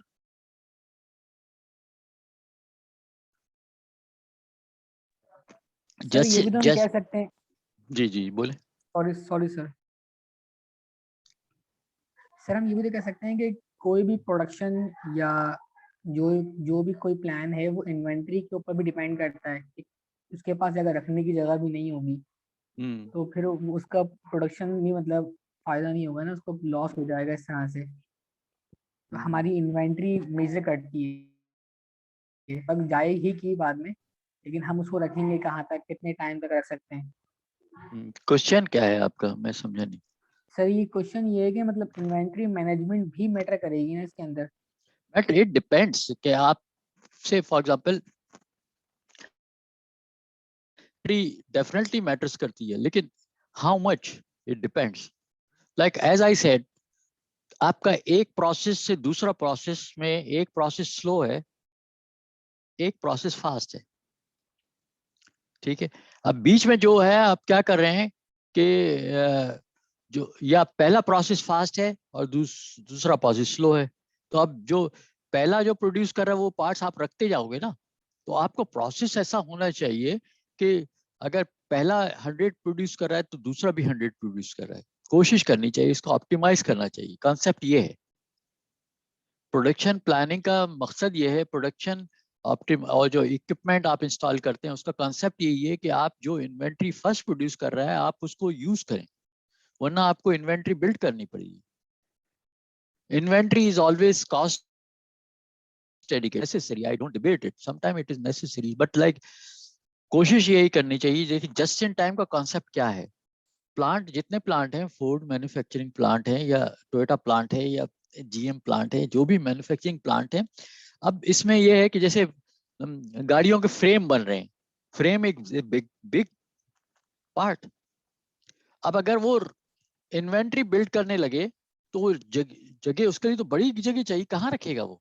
Just ये भी तो हम कह सकते हैं. जी बोले. सॉरी सर, हम ये भी तो कह सकते हैं कि कोई भी प्रोडक्शन या जो भी कोई प्लान है वो इन्वेंट्री के ऊपर भी डिपेंड करता है. उसके पास अगर रखने की जगह भी नहीं होगी तो फिर उसका प्रोडक्शन भी मतलब फायदा नहीं होगा ना, उसको लॉस हो जाएगा इस तरह से. तो हमारी इन्वेंट्री मेजर करती है, तक जाए ही की बाद में, लेकिन हम उसको रखेंगे कहाँ तक, कितने टाइम तक रख सकते हैं. क्वेश्चन क्या है आपका, मैं समझा नहीं. सर ये क्वेश्चन ये है कि मतलब इन्वेंट्री मैनेजमेंट भी मैटर करेगी ना इसके अंदर. बट इट डिपेंड्स कि आप से फॉर एग्जांपल डेफिनेटली मैटर्स करती है, लेकिन how much it depends. Like as I said, आपका एक प्रोसेस से दूसरा प्रोसेस में एक प्रोसेस स्लो है, एक प्रोसेस फास्ट है. ठीक है. अब बीच में जो है आप क्या कर रहे हैं कि जो या पहला प्रोसेस फास्ट है और दूसरा प्रोसेस स्लो है, तो अब जो पहला जो प्रोड्यूस कर रहा है वो पार्ट्स आप रखते जाओगे ना. तो आपको प्रोसेस ऐसा होना चाहिए कि अगर पहला 100 प्रोड्यूस कर रहा है तो दूसरा भी 100 प्रोड्यूस कर रहा है. कोशिश करनी चाहिए, इसको ऑप्टिमाइज करना चाहिए. कॉन्सेप्ट ये है. प्रोडक्शन प्लानिंग का मकसद ये है, प्रोडक्शन और जो इक्विपमेंट आप इंस्टॉल करते हैं उसका कॉन्सेप्ट यही है कि आप जो इन्वेंट्री फर्स्ट प्रोड्यूस कर रहा है आप उसको यूज करें, वरना आपको इन्वेंट्री बिल्ड करनी पड़ेगी। Inventory is always cost necessary. I don't debate it. Sometimes it is necessary, but like कोशिश यही करनी चाहिए। देखिए जस्ट इन टाइम का कॉन्सेप्ट क्या है, प्लांट जितने प्लांट हैं, फोर्ड मैन्युफैक्चरिंग प्लांट है या टोयोटा प्लांट है या जीएम प्लांट है, जो भी मैन्युफैक्चरिंग प्लांट है, अब इसमें यह है कि जैसे गाड़ियों के फ्रेम बन रहे हैं, फ्रेम एक बिग बिग पार्ट। अब अगर वो इन्वेंट्री बिल्ड करने लगे तो जगह उसके लिए तो बड़ी जगह चाहिए, कहाँ रखेगा वो?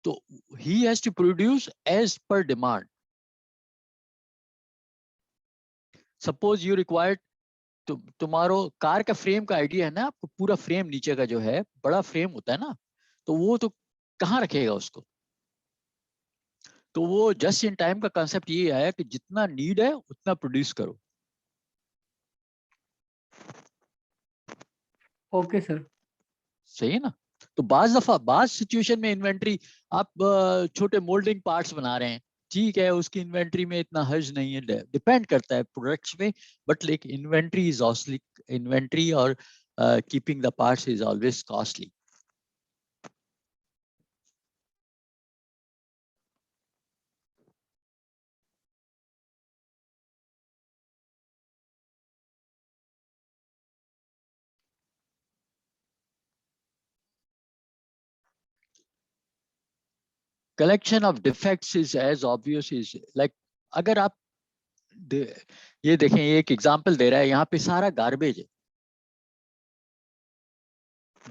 तो he has to produce as per demand. Suppose you required, तुम्हारो कार का फ्रेम का आइडिया है ना आपको, पूरा फ्रेम नीचे का जो है बड़ा फ्रेम होता है ना, तो वो तो कहाँ रखेगा उसको? तो वो जस्ट इन टाइम का कंसेप्ट ये आया कि जितना नीड है उतना प्रोड्यूस करो। Okay sir. सही है ना? तो बाज सिचुएशन में इन्वेंट्री, आप छोटे मोल्डिंग पार्ट्स बना रहे हैं, ठीक है, उसकी इन्वेंट्री में इतना हर्ज नहीं है, डिपेंड करता है प्रोडक्ट्स पे, बट लेकिन इन्वेंट्री इज ऑस्टली, इन्वेंट्री और keeping the parts is always costly. Collection of defects is as obvious is like, अगर आप ये देखें, ये एक एग्जांपल दे रहा है, यहाँ पे सारा गार्बेज है,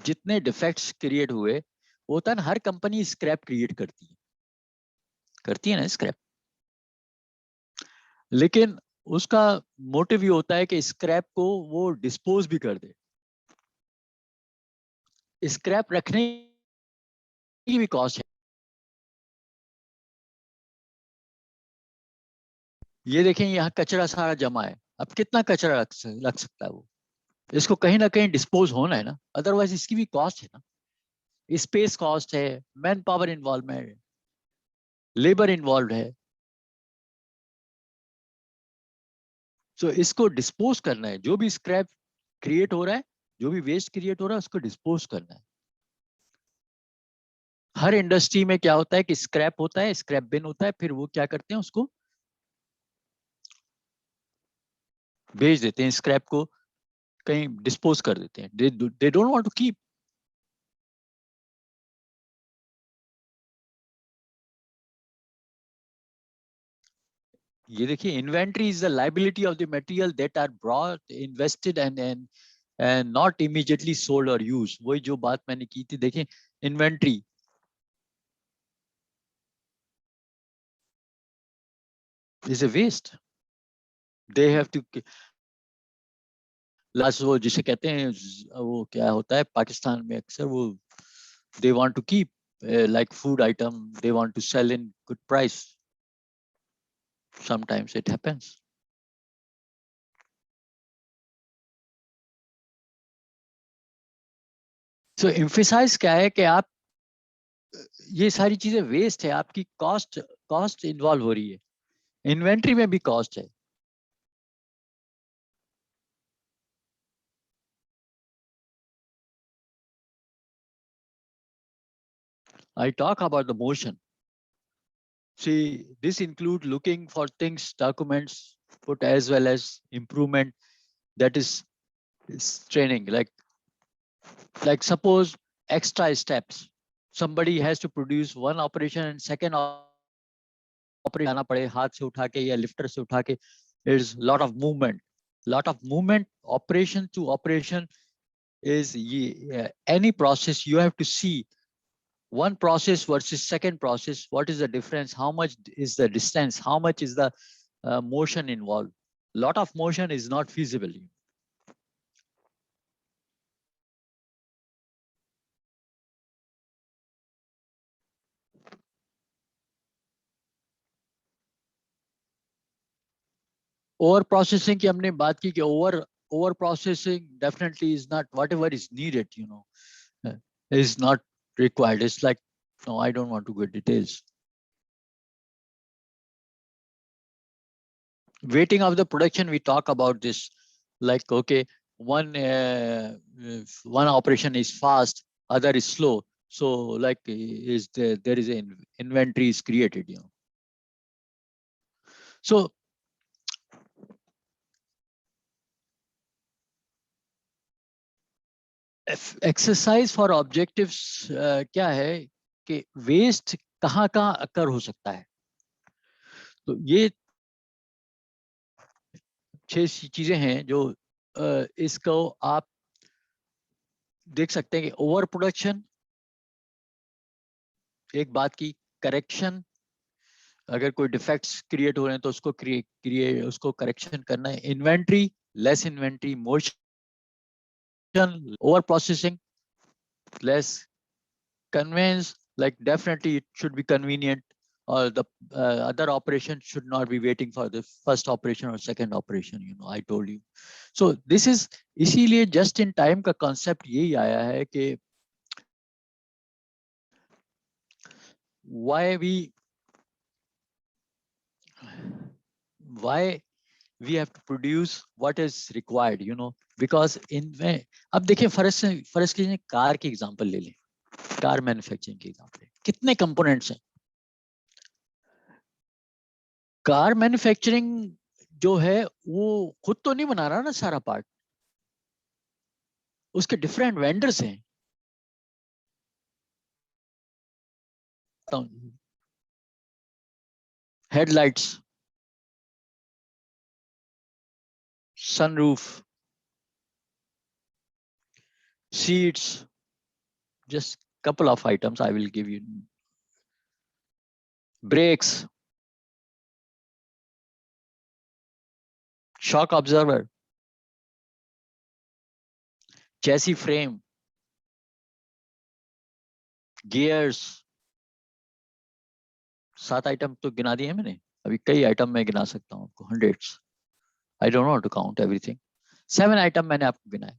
जितने डिफेक्ट्स क्रिएट हुए, होता है ना, हर कंपनी स्क्रैप क्रिएट करती है ना स्क्रैप, लेकिन उसका मोटिव ये होता है कि स्क्रैप को वो डिस्पोज भी कर दे। स्क्रैप रखने की भी कॉस्ट है। ये देखें, यहाँ कचरा सारा जमा है, अब कितना कचरा रख सकता है वो? इसको कहीं ना कहीं डिस्पोज होना है ना, अदरवाइज इसकी भी कॉस्ट है ना, स्पेस कॉस्ट है, मैन पावर इन्वॉल्वमेंट है, लेबर इन्वॉल्व है, तो इसको डिस्पोज करना है। जो भी स्क्रैप क्रिएट हो रहा है, जो भी वेस्ट क्रिएट हो रहा है, उसको डिस्पोज करना है। हर इंडस्ट्री में क्या होता है कि स्क्रैप होता है, स्क्रैप बिन होता है, फिर वो क्या करते हैं, उसको बेच देते हैं, स्क्रैप को कहीं डिस्पोज कर देते हैं। They don't want to keep. ये देखिए, inventory is the liability of the material that are brought, invested and not immediately sold और यूज। वही जो बात मैंने की थी, देखें inventory is a waste, they have to, last वो जिसे कहते हैं, वो क्या होता है पाकिस्तान में अक्सर, वो they want to keep like food item, they want to sell in good price. Sometimes it happens. So emphasize क्या है कि आप, ये सारी चीजें वेस्ट है, आपकी कॉस्ट इन्वॉल्व हो रही है, इन्वेंट्री में भी कॉस्ट है। I talk about the motion. See, this include looking for things, documents, put as well as improvement, that is training. Like suppose extra steps. Somebody has to produce one operation and second operation आना पड़े, हाथ से उठा के या lifter से उठा के. There's lot of movement. Operation to operation is any process. You have to see one process versus second process. What is the difference? How much is the distance? How much is the motion involved? Lot of motion is not feasible. Over processing की हमने बात की कि over processing definitely is not, whatever is needed, is not required. It's like No, I don't want to go details. Waiting of the production, we talk about this, like, okay, one operation is fast, other is slow. So like there is an inventory is created, you know. So exercise for objectives क्या है कि waste कहाँ कहाँ अकर हो सकता है। तो ये 6 चीजें हैं जो इसको आप देख सकते हैं कि ओवर प्रोडक्शन एक बात की, करेक्शन, अगर कोई डिफेक्ट्स क्रिएट हो रहे हैं तो उसको करेक्शन करना है, inventory, less inventory, motion, over processing, less conveyance, like definitely it should be convenient, or the other operation should not be waiting for the first operation or second operation, you know, I told you. So this is, इसीलिए just in time का concept यही आया है कि why we have to produce what is required, you know, because in अब देखिए first कीजिए car की एग्जांपल ले लें, कार मैन्युफैक्चरिंग की एग्जांपल, कितने कंपोनेंट्स हैं। कार मैन्युफैक्चरिंग जो है वो खुद तो नहीं बना रहा ना सारा पार्ट, उसके डिफरेंट वेंडर्स हैं। Headlights, sunroof, seats, just couple of items I will give you. Brakes, shock absorber, chassis frame, gears, 7 item तो गिना दिए मैंने, अभी कई आइटम मैं गिना सकता हूँ आपको, hundreds. I don't want to count everything. 7 item मैंने आपको गिनाए।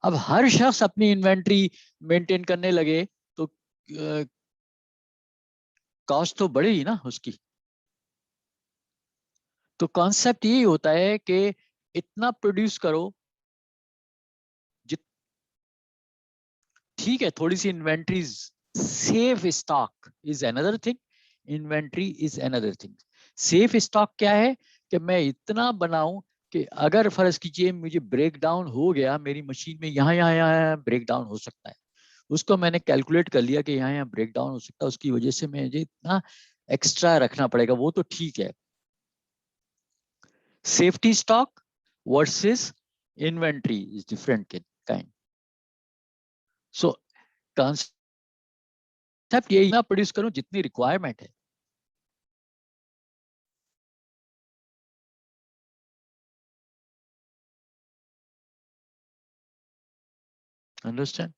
अब हर शख्स अपनी इन्वेंट्री मेंटेन करने लगे तो कॉस्ट तो बढ़ेगी ना उसकी। तो कॉन्सेप्ट यही होता है कि इतना प्रोड्यूस करो, ठीक है, थोड़ी सी inventory, safe stock is another thing, inventory is another thing. Safe stock क्या है कि मैं इतना बनाऊं कि अगर फर्ज कीजिए मुझे ब्रेक डाउन हो गया मेरी मशीन में, यहाँ ब्रेक डाउन हो सकता है, उसको मैंने कैलकुलेट कर लिया कि यहाँ ब्रेक डाउन हो सकता है, उसकी वजह से मुझे इतना एक्स्ट्रा रखना पड़ेगा, वो तो ठीक है। Safety stock versus inventory is different kind. So concept यही ना, प्रोड्यूस करूं जितनी रिक्वायरमेंट है। Understand?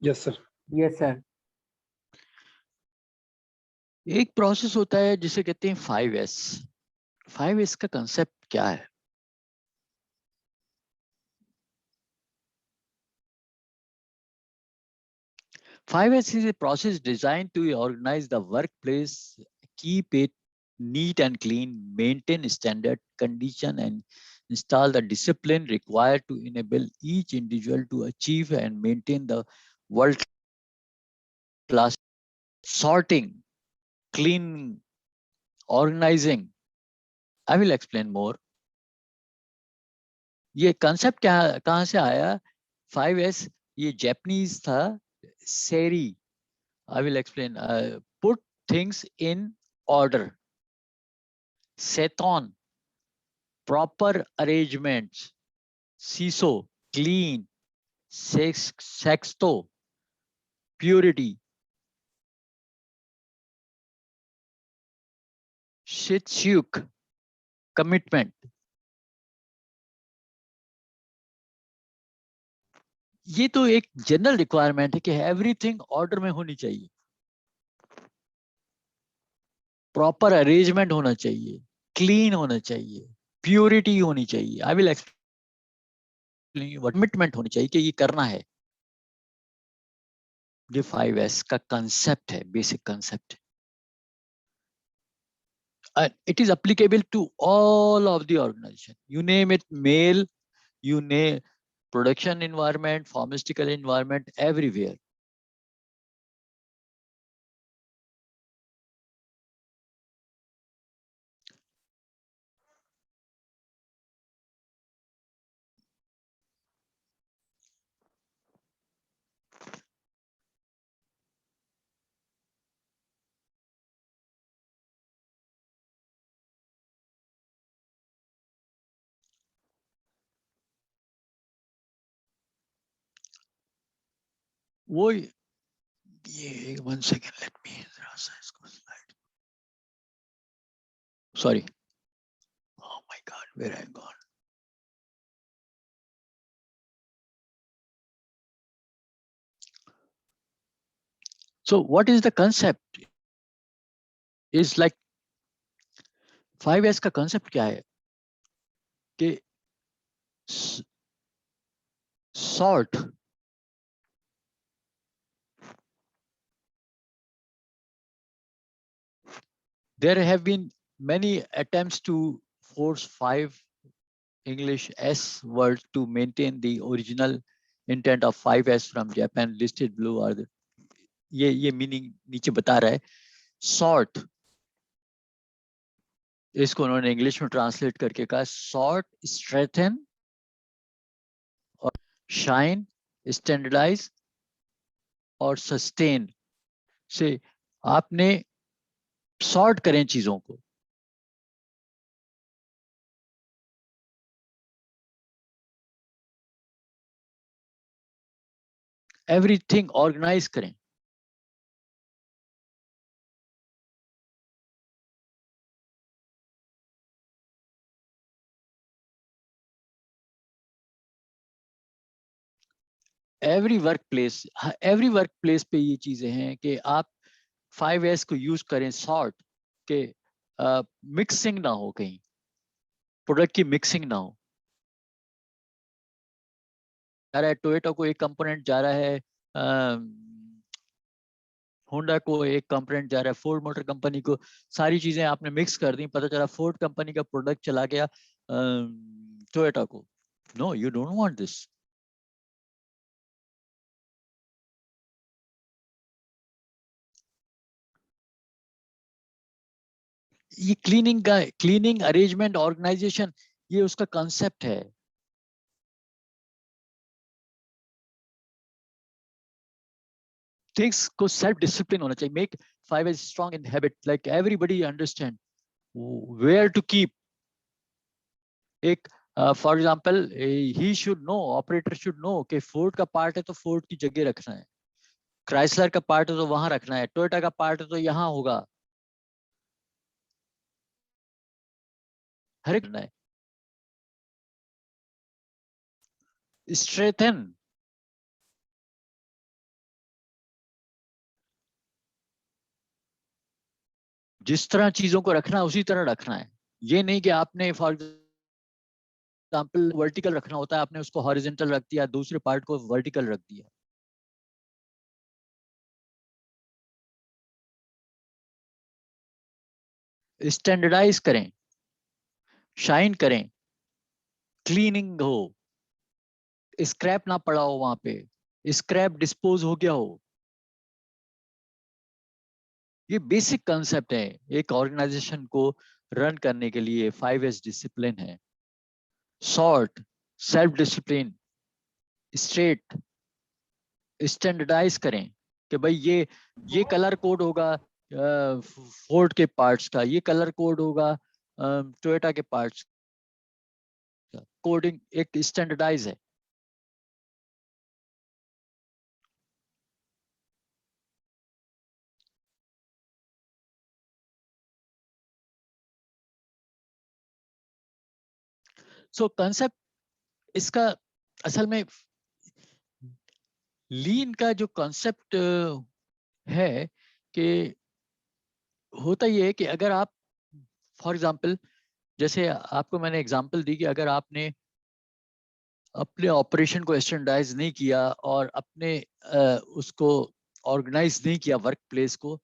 Yes, sir. Yes sir. एक प्रोसेस होता है जिसे कहते हैं 5S। 5S का कंसेप्ट क्या है? Five S is a process designed to organize the workplace, keep it neat and clean, maintain standard condition, and install the discipline required to enable each individual to achieve and maintain the world-class sorting, cleaning, organizing. I will explain more. ये concept कहाँ से आया? 5S ये Japanese था, Seri. I will explain. Put things in order. Seton, proper arrangements. Siso, clean. Sexto, purity. Shitsuk, commitment. ये तो एक general requirement है कि एवरीथिंग ऑर्डर में होनी चाहिए। प्रॉपर अरेंजमेंट होना चाहिए, क्लीन होना चाहिए, प्योरिटी होनी चाहिए। आई विल एक्सप्लेन, कमिटमेंट होनी चाहिए कि ये करना है। ये 5S का कंसेप्ट है, basic concept. It is applicable to all of the organization. You name it, mail, you name production environment, pharmaceutical environment, everywhere. वो ये 1 second, let me slide. Sorry. Oh my God, where I gone? So what is the concept? Is like 5S का concept क्या है कि sort, there have been many attempts to force 5 English S word to maintain the original intent of 5S from Japan. Listed below are the ये meaning नीचे बता रहा है। Sort, इसको उन्होंने इंग्लिश में ट्रांसलेट करके कहा सॉर्ट, स्ट्रेथन और शाइन, स्टैंडर्डाइज और सस्टेन से आपने सॉर्ट करें चीजों को, एवरीथिंग ऑर्गेनाइज करें। एवरी वर्क प्लेस पे ये चीजें हैं कि आप 5S को यूज करें सॉर्ट के, मिक्सिंग ना हो, कहीं प्रोडक्ट की मिक्सिंग ना हो। जा रहा है टोयोटा को एक कंपोनेंट जा रहा है, होंडा को एक कंपोनेंट जा रहा है, फोर्ड मोटर कंपनी को, सारी चीजें आपने मिक्स कर दी, पता चला फोर्ड कंपनी का प्रोडक्ट चला गया टोयोटा को। No, you don't want this. ये क्लीनिंग अरेंजमेंट ऑर्गेनाइजेशन, ये उसका कंसेप्ट है। थिंग्स को सेल्फ डिसिप्लिन होना चाहिए। Make 5S strong in habit, like everybody understand where to keep. एक for example, he should know, operator should know कि Ford का पार्ट है तो फोर्ड की जगह रखना है, क्राइसलर का पार्ट है तो वहां रखना है, टोयोटा का पार्ट है तो यहाँ होगा, हर एक है। स्ट्रेथन, जिस तरह चीजों को रखना है उसी तरह रखना है। ये नहीं कि आपने फॉर एग्जांपल वर्टिकल रखना होता है, आपने उसको हॉरिजॉन्टल रख दिया, दूसरे पार्ट को वर्टिकल रख दिया। स्टैंडर्डाइज करें, शाइन करें, क्लीनिंग हो, स्क्रैप ना पड़ा हो, वहां पे स्क्रैप डिस्पोज हो गया हो। ये बेसिक कंसेप्ट है एक ऑर्गेनाइजेशन को रन करने के लिए। 5S डिसिप्लिन है, sort, self discipline, straight, standardize करें कि भाई ये कलर कोड होगा फोर्ड के पार्ट्स का, ये कलर कोड होगा टोयोटा के पार्ट्स का। कोडिंग एक स्टैंडर्डाइज है। सो कंसेप्ट इसका असल में लीन का जो कॉन्सेप्ट है कि होता ये है कि अगर आप फॉर एग्जांपल, जैसे आपको मैंने एग्जांपल दी कि अगर आपने अपने ऑपरेशन को स्टैंडर्डाइज नहीं किया और अपने उसको ऑर्गेनाइज नहीं किया वर्क प्लेस को,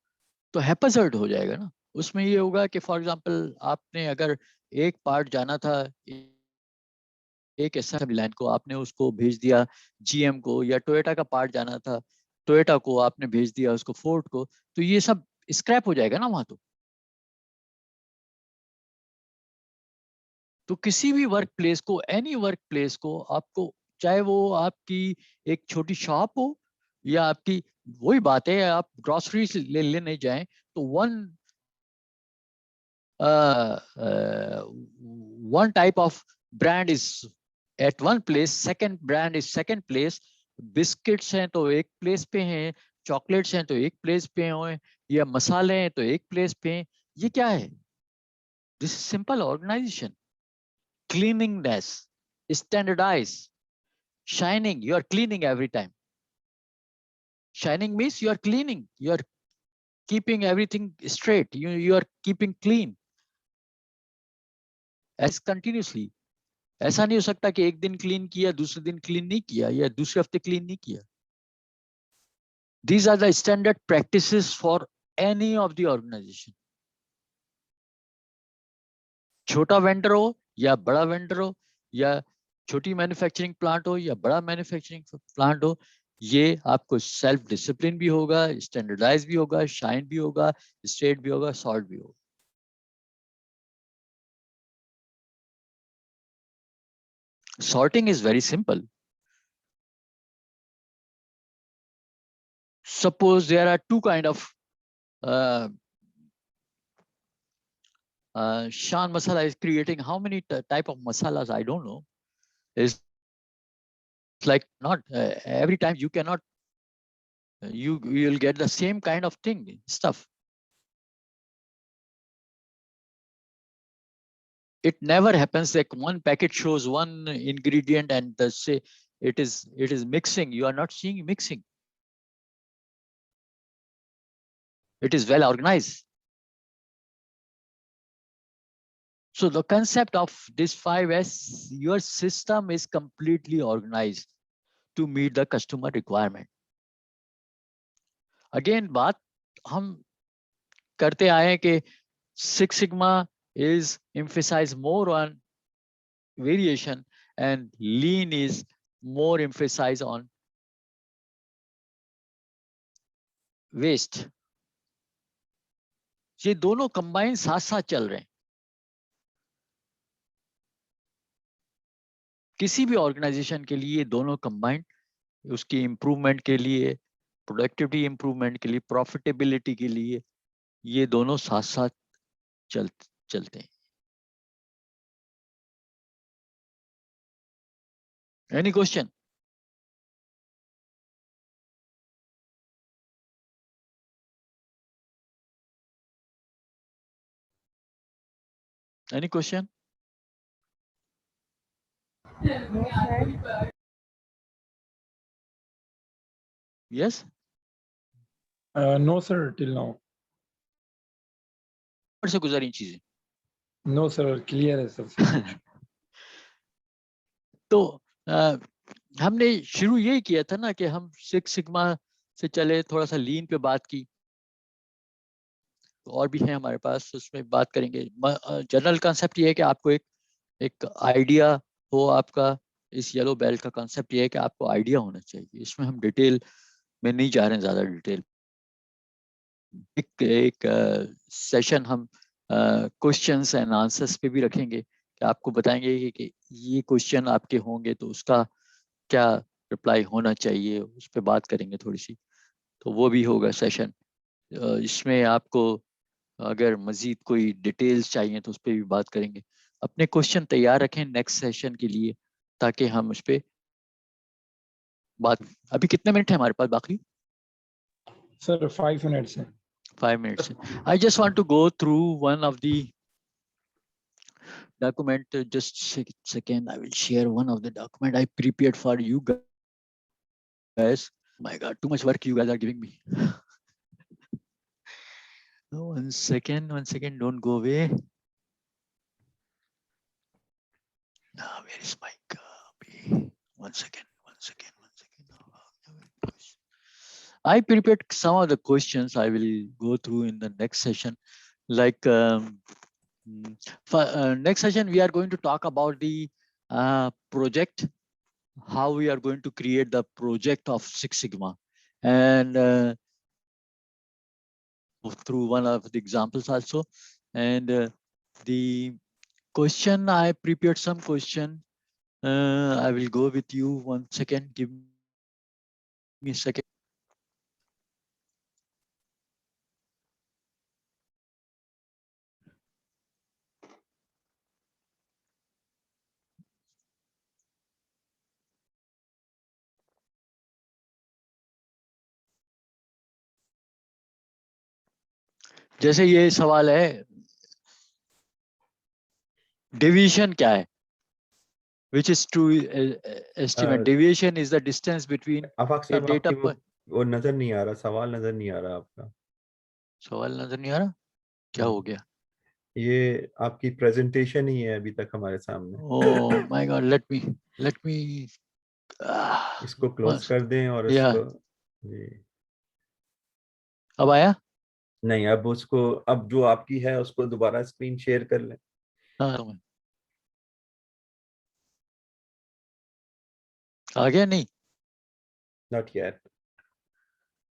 तो हैपजर्ड हो जाएगा ना। उसमें ये होगा कि फॉर एग्जांपल आपने अगर एक पार्ट जाना था एक असेंबली लाइन को, आपने उसको भेज दिया जीएम को, या टोयोटा का पार्ट जाना था टोयोटा को, आपने भेज दिया उसको फोर्ड को, तो ये सब स्क्रैप हो जाएगा ना वहां। तो किसी भी वर्क प्लेस को, एनी वर्क प्लेस को आपको, चाहे वो आपकी एक छोटी शॉप हो या आपकी, वही बात है आप ग्रोसरी लेने जाएं तो one type of brand is at one place, second brand is second place. Biscuits हैं तो एक प्लेस पे हैं, चॉकलेट्स हैं तो एक प्लेस पे हैं, या मसाले हैं तो एक प्लेस पे हैं। ये क्या है? This is simple organization. Cleanliness, standardize, shining, you are cleaning every time. Shining means you are cleaning, you are keeping everything straight, you are keeping clean as continuously. ऐसा नहीं हो सकता कि एक दिन क्लीन किया दूसरे दिन क्लीन नहीं किया या दूसरे हफ्ते क्लीन नहीं किया. These are the standard practices for any of the organization. छोटा वेंडर हो या बड़ा वेंडर हो, या छोटी मैन्युफैक्चरिंग प्लांट हो या बड़ा मैन्युफैक्चरिंग प्लांट हो, ये आपको सेल्फ डिसिप्लिन भी होगा, स्टैंडर्डाइज भी होगा, शाइन भी होगा, स्ट्रेट भी होगा, सॉर्ट भी होगा. Sorting is very simple. Suppose there are two kind of Shan masala is creating how many type of masalas? I don't know. It's like not every time you cannot you will get the same kind of thing stuff. It never happens that one packet shows one ingredient and say it is mixing. You are not seeing mixing. It is well organized. So the concept of this 5S, your system is completely organized to meet the customer requirement. Again, बात हम करते आए कि Six Sigma is emphasized more on variation and lean is more emphasized on waste. ये दोनों combine साथ साथ चल रहे हैं. किसी भी ऑर्गेनाइजेशन के लिए दोनों कंबाइन, उसकी इंप्रूवमेंट के लिए, प्रोडक्टिविटी इंप्रूवमेंट के लिए, प्रॉफिटेबिलिटी के लिए, ये दोनों साथ साथ चलते हैं. Any question? Any question? Yes? No, sir, till now. से गुजरी चीजें. No, sir, clear है sir. सब कुछ. तो हमने शुरू यही किया था ना कि हम सिक्स सिग्मा से चले, थोड़ा सा लीन पे बात की, और भी है हमारे पास, उसमें बात करेंगे. जनरल कॉन्सेप्ट ये है कि आपको एक आइडिया हो आपका. इस येलो बेल्ट का कॉन्सेप्ट ये है कि आपको आइडिया होना चाहिए. इसमें हम डिटेल में नहीं जा रहे हैं, ज्यादा डिटेल. एक सेशन हम क्वेश्चंस एंड आंसर्स पे भी रखेंगे कि आपको बताएंगे कि ये क्वेश्चन आपके होंगे तो उसका क्या रिप्लाई होना चाहिए, उस पर बात करेंगे थोड़ी सी. तो वो भी होगा सेशन. इसमें आपको अगर मजीद कोई डिटेल्स चाहिए तो उस पर भी बात करेंगे. अपने क्वेश्चन तैयार रखें नेक्स्ट सेशन के लिए ताकि हम उस पर बात. अभी कितने मिनट है हमारे पास बाकी? Sir, 5 minutes है. 5 minutes. I just want to go through one of the document. Just second, I will share one of the document I prepared for you guys. My God, too much work you guys are giving me. One second, don't go away. Where is my copy? One second. I prepared some of the questions I will go through in the next session. Like for next session, we are going to talk about the project, how we are going to create the project of Six Sigma, and through one of the examples also. And the question, I prepared some question. I will go with you. 1 second. Give me a second. जैसे ये सवाल है, deviation क्या है? Which is true estimate. Deviation is the distance between Afaq a साहब, data आपकी point. वो नजर नहीं आ रहा, सवाल नजर नहीं आ रहा आपका। सवाल नजर नहीं आ रहा, क्या हो गया? ये आपकी प्रेजेंटेशन ही है अभी तक हमारे सामने। Oh my God, let me इसको क्लोज कर दें और yeah. इसको जी। अब आया? नहीं, अब उसको, अब जो आपकी है उसको दोबारा स्क्रीन शेयर कर लें। हाँ, आ गया नहीं? Not yet.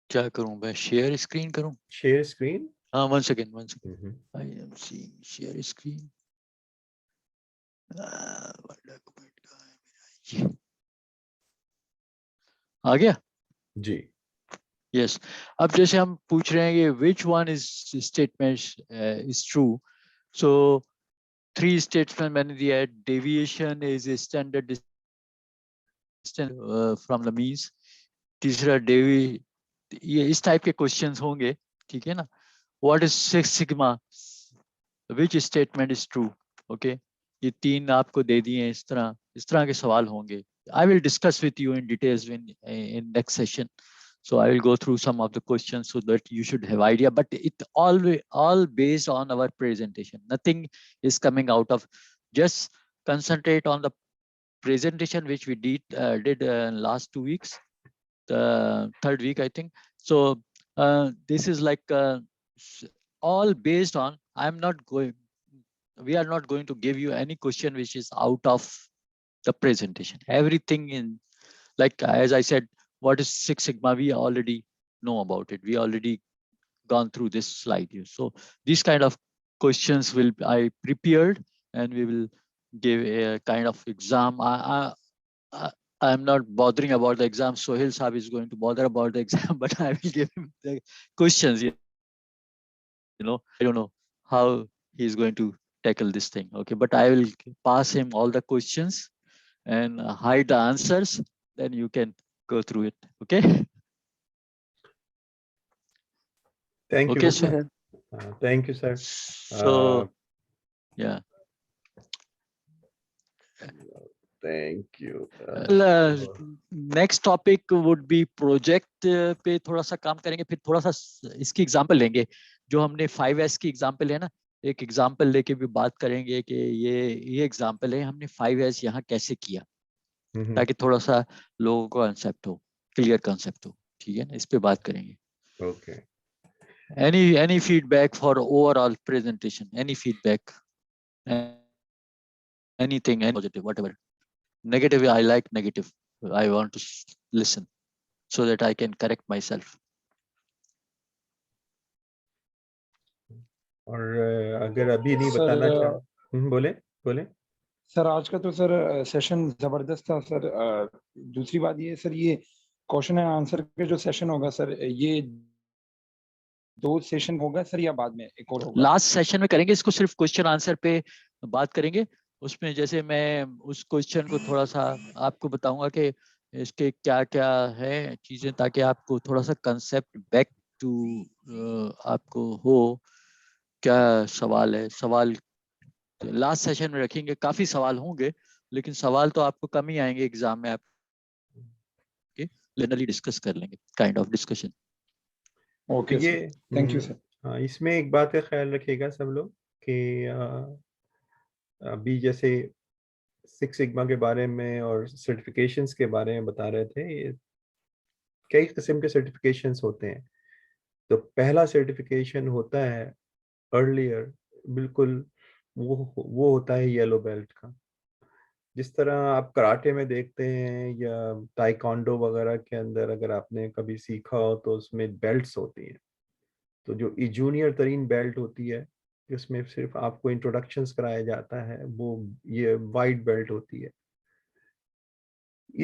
क्या करूं मैं? शेयर स्क्रीन करूं? Share screen. हाँ, one second. Mhm. I am seeing share screen. What document का है मेरा ये? आ गया? जी। Yes. अब जैसे हम पूछ रहे हैं कि which one is statement is true. So 3 statements मैंने दिया है. Deviation is a standard distance from the means. तीसरा ये इस टाइप के क्वेश्चंस होंगे, ठीक है ना? What is Six Sigma? Which statement is true? Okay. ये 3 आपको दे दिए हैं, इस तरह के सवाल होंगे. I will discuss with you in details in next session. So I will go through some of the questions so that you should have idea. But it all based on our presentation. Nothing is coming out of. Just concentrate on the presentation which we did last 2 weeks, the 3rd week I think. So this is like all based on. We are not going to give you any question which is out of the presentation. Everything in, like as I said, what is Six Sigma, we already know about it. We already gone through this slide here. So these kind of questions I prepared, and we will give a kind of exam. I'm not bothering about the exam. Sohail Saab is going to bother about the exam, but I will give him the questions. You know, I don't know how he's going to tackle this thing. Okay, but I will pass him all the questions and hide the answers. Then you can go through it. Okay. Thank you. Okay, sir. Thank you, sir. So yeah. Thank you. Next topic would be project पे थोड़ा सा काम करेंगे, फिर थोड़ा सा इसकी example लेंगे. जो हमने 5S की एग्जांपल है ना, एक एग्जांपल लेके भी बात करेंगे कि ये एग्जांपल है, हमने 5S यहाँ कैसे किया, ताकि थोड़ा सा लोगों को कंसेप्ट हो, क्लियर कंसेप्ट हो. ठीक है ना, इस पे बात करेंगे. Okay. Any feedback for overall presentation? Any feedback? Anything, any positive, whatever. Negative, I like negative. I want to listen so that I can correct myself. और अगर अभी नहीं बताना चाहे, बोले. सर आज का तो सर सेशन जबरदस्त था सर. दूसरी बात ये सर, ये क्वेश्चन एंड आंसर के जो सेशन होगा सर, ये 2 सेशन होगा सर या बाद में एक और होगा? लास्ट सेशन में करेंगे इसको, सिर्फ क्वेश्चन आंसर पे बात करेंगे. उसमें जैसे मैं उस क्वेश्चन को थोड़ा सा आपको बताऊंगा कि इसके क्या क्या है चीजें, ताकि आपको थोड़ा सा कंसेप्ट बैक टू आपको हो. क्या सवाल है, सवाल लास्ट सेशन में रखेंगे. काफी सवाल होंगे, लेकिन सवाल तो आपको कम ही आएंगे एग्जाम में. आप जनरली डिस्कस कर लेंगे, kind of discussion. Okay sir, thank you sir. इसमें एक बात का ख्याल रखिएगा सब लोग कि अभी जैसे सिक्स सिग्मा के बारे में और सर्टिफिकेशंस के बारे में बता रहे थे, ये कई किस्म के सर्टिफिकेशंस होते हैं। तो पहला सर्टिफिकेशन होता है अर्लियर, बिल्कुल वो होता है येलो बेल्ट का। जिस तरह आप कराटे में देखते हैं या ताइक्वांडो वगैरह के अंदर अगर आपने कभी सीखा हो तो उसमें बेल्ट्स होती हैं। तो जो जूनियर तरीन बेल्ट होती है जिसमें सिर्फ आपको इंट्रोडक्शंस कराया जाता है, वो ये वाइट बेल्ट होती है।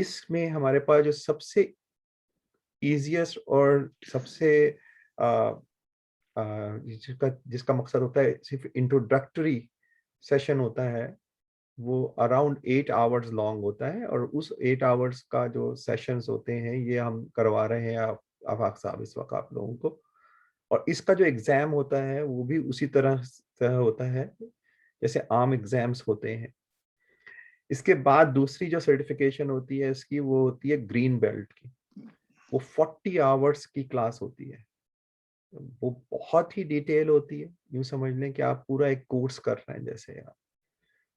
इसमें हमारे पास जो सबसे इजीएस्ट और सबसे जिसका मकसद होता है सिर्फ इंट्रोडक्टरी सेशन होता है, वो अराउंड 8 आवर्स लॉन्ग होता है। और उस 8 आवर्स का जो सेशंस होते हैं ये हम करवा रहे हैं आफाक साहब इस वक्त आप लोगों को। और इसका जो एग्जाम होता है वो भी उसी तरह होता है जैसे आम एग्जाम्स होते हैं। इसके बाद दूसरी जो सर्टिफिकेशन होती है इसकी, वो होती है ग्रीन बेल्ट की। वो 40 आवर्स की क्लास होती है। वो बहुत ही डिटेल होती है, यूं समझ लें कि आप पूरा एक कोर्स कर रहे हैं जैसे आप,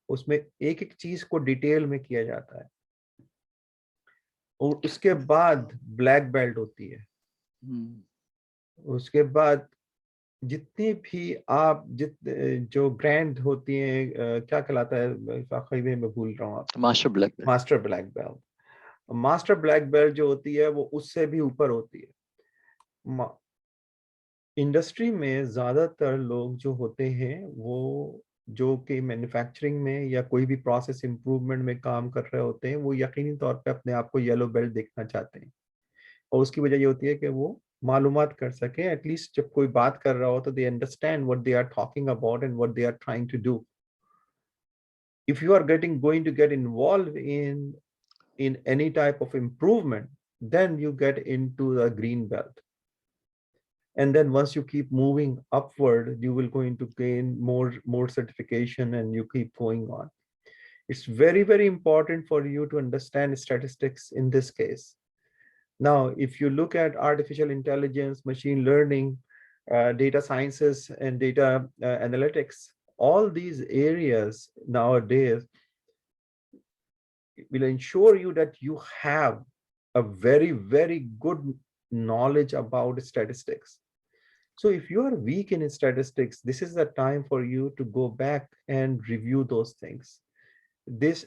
उसमें एक एक चीज को डिटेल में किया जाता है। और उसके बाद ब्लैक बेल्ट होती है। उसके बाद जितने भी आप जो ग्रैंड होती हैं, क्या कहलाता है आखिरी में मैं भूल रहा हूँ, आप master black belt. Master black belt. Master black belt जो होती है वो उससे भी ऊपर होती है। इंडस्ट्री में ज्यादातर लोग जो होते हैं वो जो कि मैन्युफैक्चरिंग में या कोई भी प्रोसेस इंप्रूवमेंट में काम कर रहे होते हैं, वो यकीनी तौर पे अपने आप को येलो बेल्ट देखना चाहते हैं। और उसकी वजह ये होती है कि वो मालूमात कर सके, एटलीस्ट जब कोई बात कर रहा हो तो they understand what they are talking about and what they are trying to do. If you are going to get involved in any type of improvement, then you get into the green belt. And then once you keep moving upward, you will going to gain more certification and you keep going on. It's very, very important for you to understand statistics in this case. Now, if you look at artificial intelligence, machine learning, data sciences, and data analytics, all these areas nowadays will ensure you that you have a very, very good knowledge about statistics. So if you are weak in statistics, this is the time for you to go back and review those things. This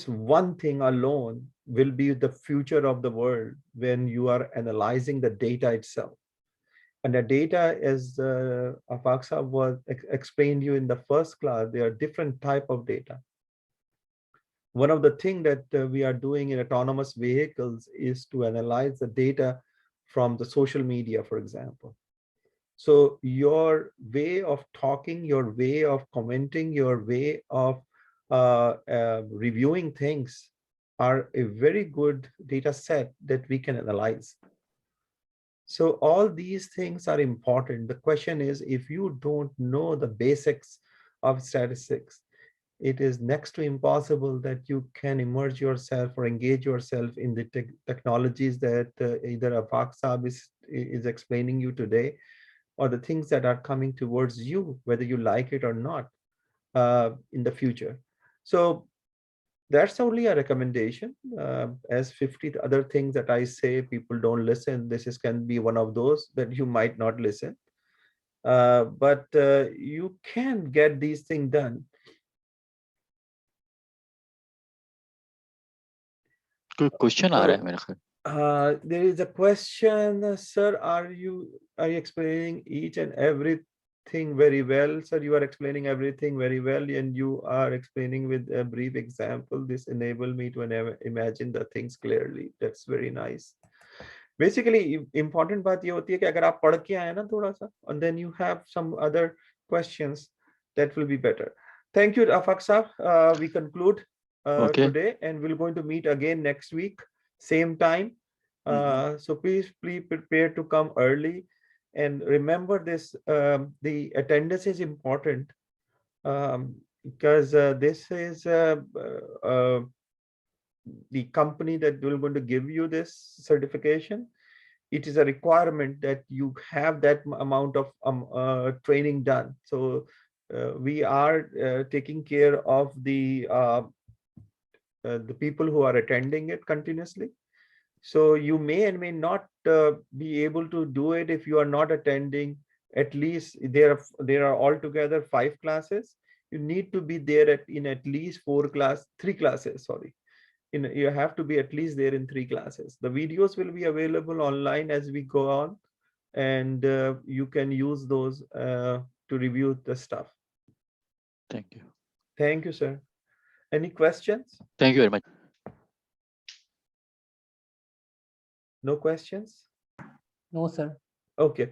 one thing alone will be the future of the world when you are analyzing the data itself. And the data, as Afaq Sahab was explained you in the first class, there are different type of data. One of the things that we are doing in autonomous vehicles is to analyze the data from the social media, for example. So your way of talking, your way of commenting, your way of reviewing things are a very good data set that we can analyze. So all these things are important. The question is, if you don't know the basics of statistics, it is next to impossible that you can immerse yourself or engage yourself in the technologies that either Afaq Saab is explaining you today, or the things that are coming towards you, whether you like it or not, in the future. So that's only a recommendation. As 50 other things that I say, people don't listen. Can be one of those that you might not listen. But you can get these things done. कोई question आ रहा है मेरे ख्याल। There is a question, sir. Are you explaining each and everything very well, sir? You are explaining everything very well, and you are explaining with a brief example. This enabled me to imagine the things clearly. That's very nice. Basically, important बात ये होती है कि अगर आप पढ़ के आए ना थोड़ा सा, and then you have some other questions, that will be better. Thank you, Afaq Sahab. We conclude today, and we're going to meet again next week, same time. So please prepare to come early, and remember this: the attendance is important, because this is the company that will going to give you this certification. it is a requirement that you have that amount of training done. So we are taking care of the people who are attending it continuously. So you may and may not be able to do it if you are not attending. At least there are altogether 5 classes. You need to be there in at least 3 classes, sorry. You have to be at least there in 3 classes. The videos will be available online as we go on, and you can use those to review the stuff. Thank you. Thank you, sir. Any questions? Thank you very much. No questions? No, sir. Okay.